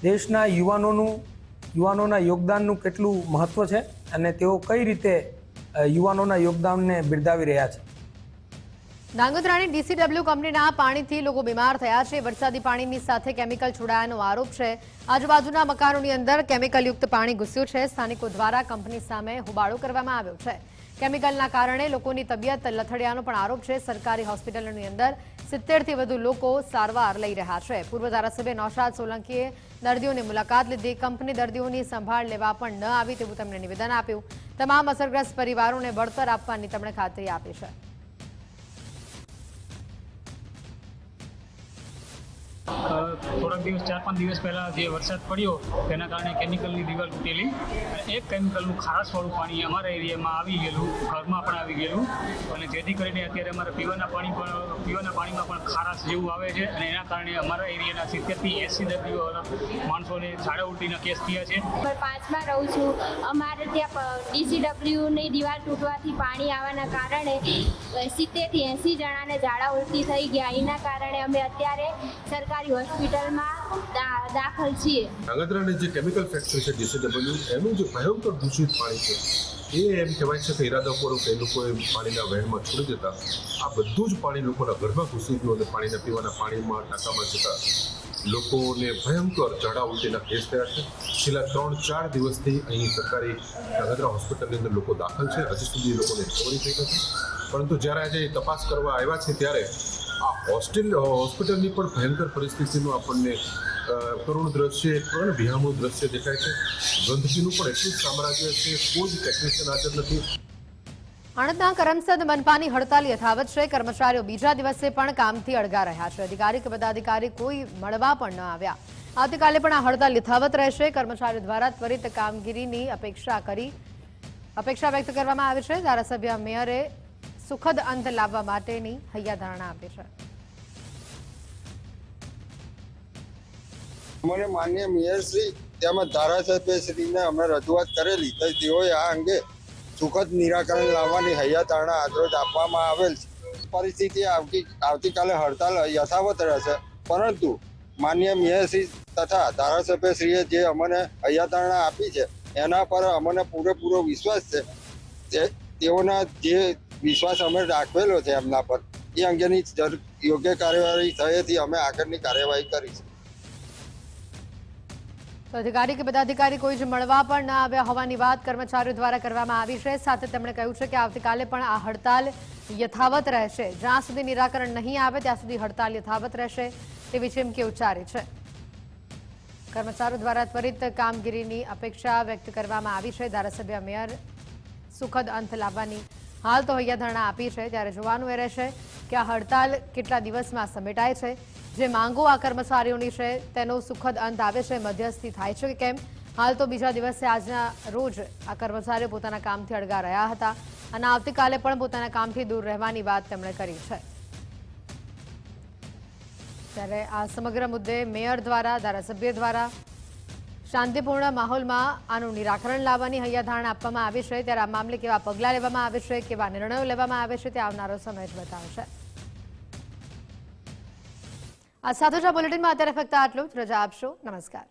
દેશના યુવાનોના યોગદાનનું કેટલું મહત્વ છે અને તેઓ કઈ રીતે યુવાનોના યોગદાનને બિરદાવી રહ્યા છે. ધાંગધ્રાની DCW કંપનીના પાણીથી લોકો બીમાર થયા છે. વરસાદી પાણીની સાથે કેમિકલ છોડાયાનો આરોપ છે. આજુબાજુના મકાનોની અંદર કેમિકલયુક્ત પાણી ઘૂસ્યું છે. સ્થાનિકો દ્વારા કંપની સામે હોબાળો કરવામાં આવ્યો છે. કેમિકલના કારણે લોકોની તબિયત લથડ્યાનો પણ આરોપ છે. સરકારી હોસ્પિટલોની અંદર 70થી વધુ લોકો સારવાર લઈ રહ્યા છે. પૂર્વ ધારાસભ્ય નૌશાદ સોલંકીએ દર્દીઓની મુલાકાત લીધી. કંપની દર્દીઓની સંભાળ લેવા પણ ન આવી તેવું તેમણે નિવેદન આપ્યું. તમામ અસરગ્રસ્ત પરિવારોને વળતર આપવાની તેમણે ખાતરી આપી છે. થોડાક દિવસ 4-5 દિવસ પહેલાં જે વરસાદ પડ્યો તેના કારણે કેમિકલની દિવાલ તૂટેલી અને એક કેમિકલનું ખારસવાળું પાણી અમારા એરિયામાં આવી ગયેલું, ઘરમાં પણ આવી ગયેલું અને જેથી કરીને અત્યારે અમારા પીવાના પાણીમાં પણ ખારાશ જેવું આવે છે અને એના કારણે અમારા એરિયાના 70થી 80 દર્દીઓ માણસોને ઝાડા ઉલટીના કેસ થયા છે. 5માં રહું છું. અમારે ત્યાં DCWની દિવાલ તૂટવાથી પાણી આવવાના કારણે 70થી 80 જણાને ઝાડા ઉલટી થઈ ગયા. એના કારણે અમે અત્યારે સરકારી હોસ્પિટલમાં દાખલ છીએ. ધાંગધ્રાની જે કેમિકલ ફેક્ટરી છે DCW, એનું જે ભયંકર દૂષિત પાણી છે એ એમ કહેવાય છે કે ઇરાદાપૂર્વક એ લોકોએ પાણીના વહેણમાં છોડી દેતા આ બધું જ પાણી લોકોના ઘરમાં ઘૂસી ગયું અને પાણીના પીવાના પાણીમાં ટાંકામાં જતા લોકોને ભયંકર ઝાડા ઉલટીના કેસ થયા છે. છેલ્લા 3-4 દિવસથી અહીં સરકારી ધાંગધ્રા હોસ્પિટલની અંદર લોકો દાખલ છે. હજી સુધી લોકોને રિકવરી થઈ નથી, પરંતુ જ્યારે આજે તપાસ કરવા આવ્યા છે ત્યારે આ હોસ્પિટલની પણ ભયંકર પરિસ્થિતિનું આપણને કરુણ દ્રશ્ય, એક ભયાનક દ્રશ્ય દેખાય છે. ગંદકીનું પણ એટલું જ સામ્રાજ્ય છે, કોઈ જ ટેકનિશિયન હાજર નથી. આણંદના કરમસદ મનપાની હડતાલ યથાવત છે. કર્મચારીઓ બીજા દિવસે પણ કામથી અળગા રહ્યા છે. અધિકારી કે પદાધિકારી કોઈ મળવા પણ ન આવ્યા. આવતીકાલે પણ આ હડતાલ યથાવત રહેશે. કર્મચારીઓ દ્વારા ત્વરિત કામગીરીની અપેક્ષા વ્યક્ત કરવામાં આવી છે. ધારાસભ્ય મેયરે સુખદ અંત લાવવા માટેની હૈયાધારણા આપી છે. અમારે માનનીય મેયરશ્રી તેમજ ધારાસભ્યશ્રીને અમે રજૂઆત કરેલી તો તેઓએ આ અંગે સુખદ નિરાકરણ લાવવાની હૈયાધારણા આજરોજ આપવામાં આવેલ છે. પરિસ્થિતિ આવતીકાલે હડતાલ યથાવત રહેશે, પરંતુ માનનીય મેયરશ્રી તથા ધારાસભ્યશ્રીએ જે અમને હૈયાધારણા આપી છે એના પર અમને પૂરેપૂરો વિશ્વાસ છે. તેઓના જે વિશ્વાસ અમે રાખેલો છે એમના પર, એ અંગેની યોગ્ય કાર્યવાહી થયેથી અમે આગળની કાર્યવાહી કરીશું. તો અધિકારી કે પદાધિકારી કોઈ જ મળવા પણ ન આવ્યા હોવાની વાત કર્મચારીઓ દ્વારા કરવામાં આવી છે. સાથે તેમણે કહ્યું છે કે આવતીકાલે પણ આ હડતાલ યથાવત રહેશે. જ્યાં સુધી નિરાકરણ નહીં આવે ત્યાં સુધી હડતાલ યથાવત રહેશે તેવી ચીમકી ઉચ્ચારી છે. કર્મચારીઓ દ્વારા ત્વરિત કામગીરીની અપેક્ષા વ્યક્ત કરવામાં આવી છે. ધારાસભ્ય મેયર સુખદ અંત લાવવાની હાલ તો હૈયાધારણા આપી છે, ત્યારે જોવાનું એ રહેશે કે આ હડતાલ કેટલા દિવસમાં સમેટાય છે, જે માંગો આ કર્મચારીઓની છે તેનો સુખદ અંત આવે છે, મધ્યસ્થી થાય છે કે કેમ. હાલ તો બીજા દિવસે આજના રોજ આ કર્મચારીઓ પોતાના કામથી અળગા રહ્યા હતા અને આવતીકાલે પણ પોતાના કામથી દૂર રહેવાની વાત તેમણે કરી છે. ત્યારે આ સમગ્ર મુદ્દે મેયર દ્વારા, ધારાસભ્ય દ્વારા શાંતિપૂર્ણ માહોલમાં આનું નિરાકરણ લાવવાની હૈયાધારણા આપવામાં આવી છે. ત્યારે આ મામલે કેવા પગલાં લેવામાં આવે છે, કેવા નિર્ણયો લેવામાં આવે છે, તે આવનારો સમય જ બતાવશે. આ સાથે જ આ બુલેટિનમાં અત્યારે ફક્ત આટલું જ. રજા આપશો. નમસ્કાર.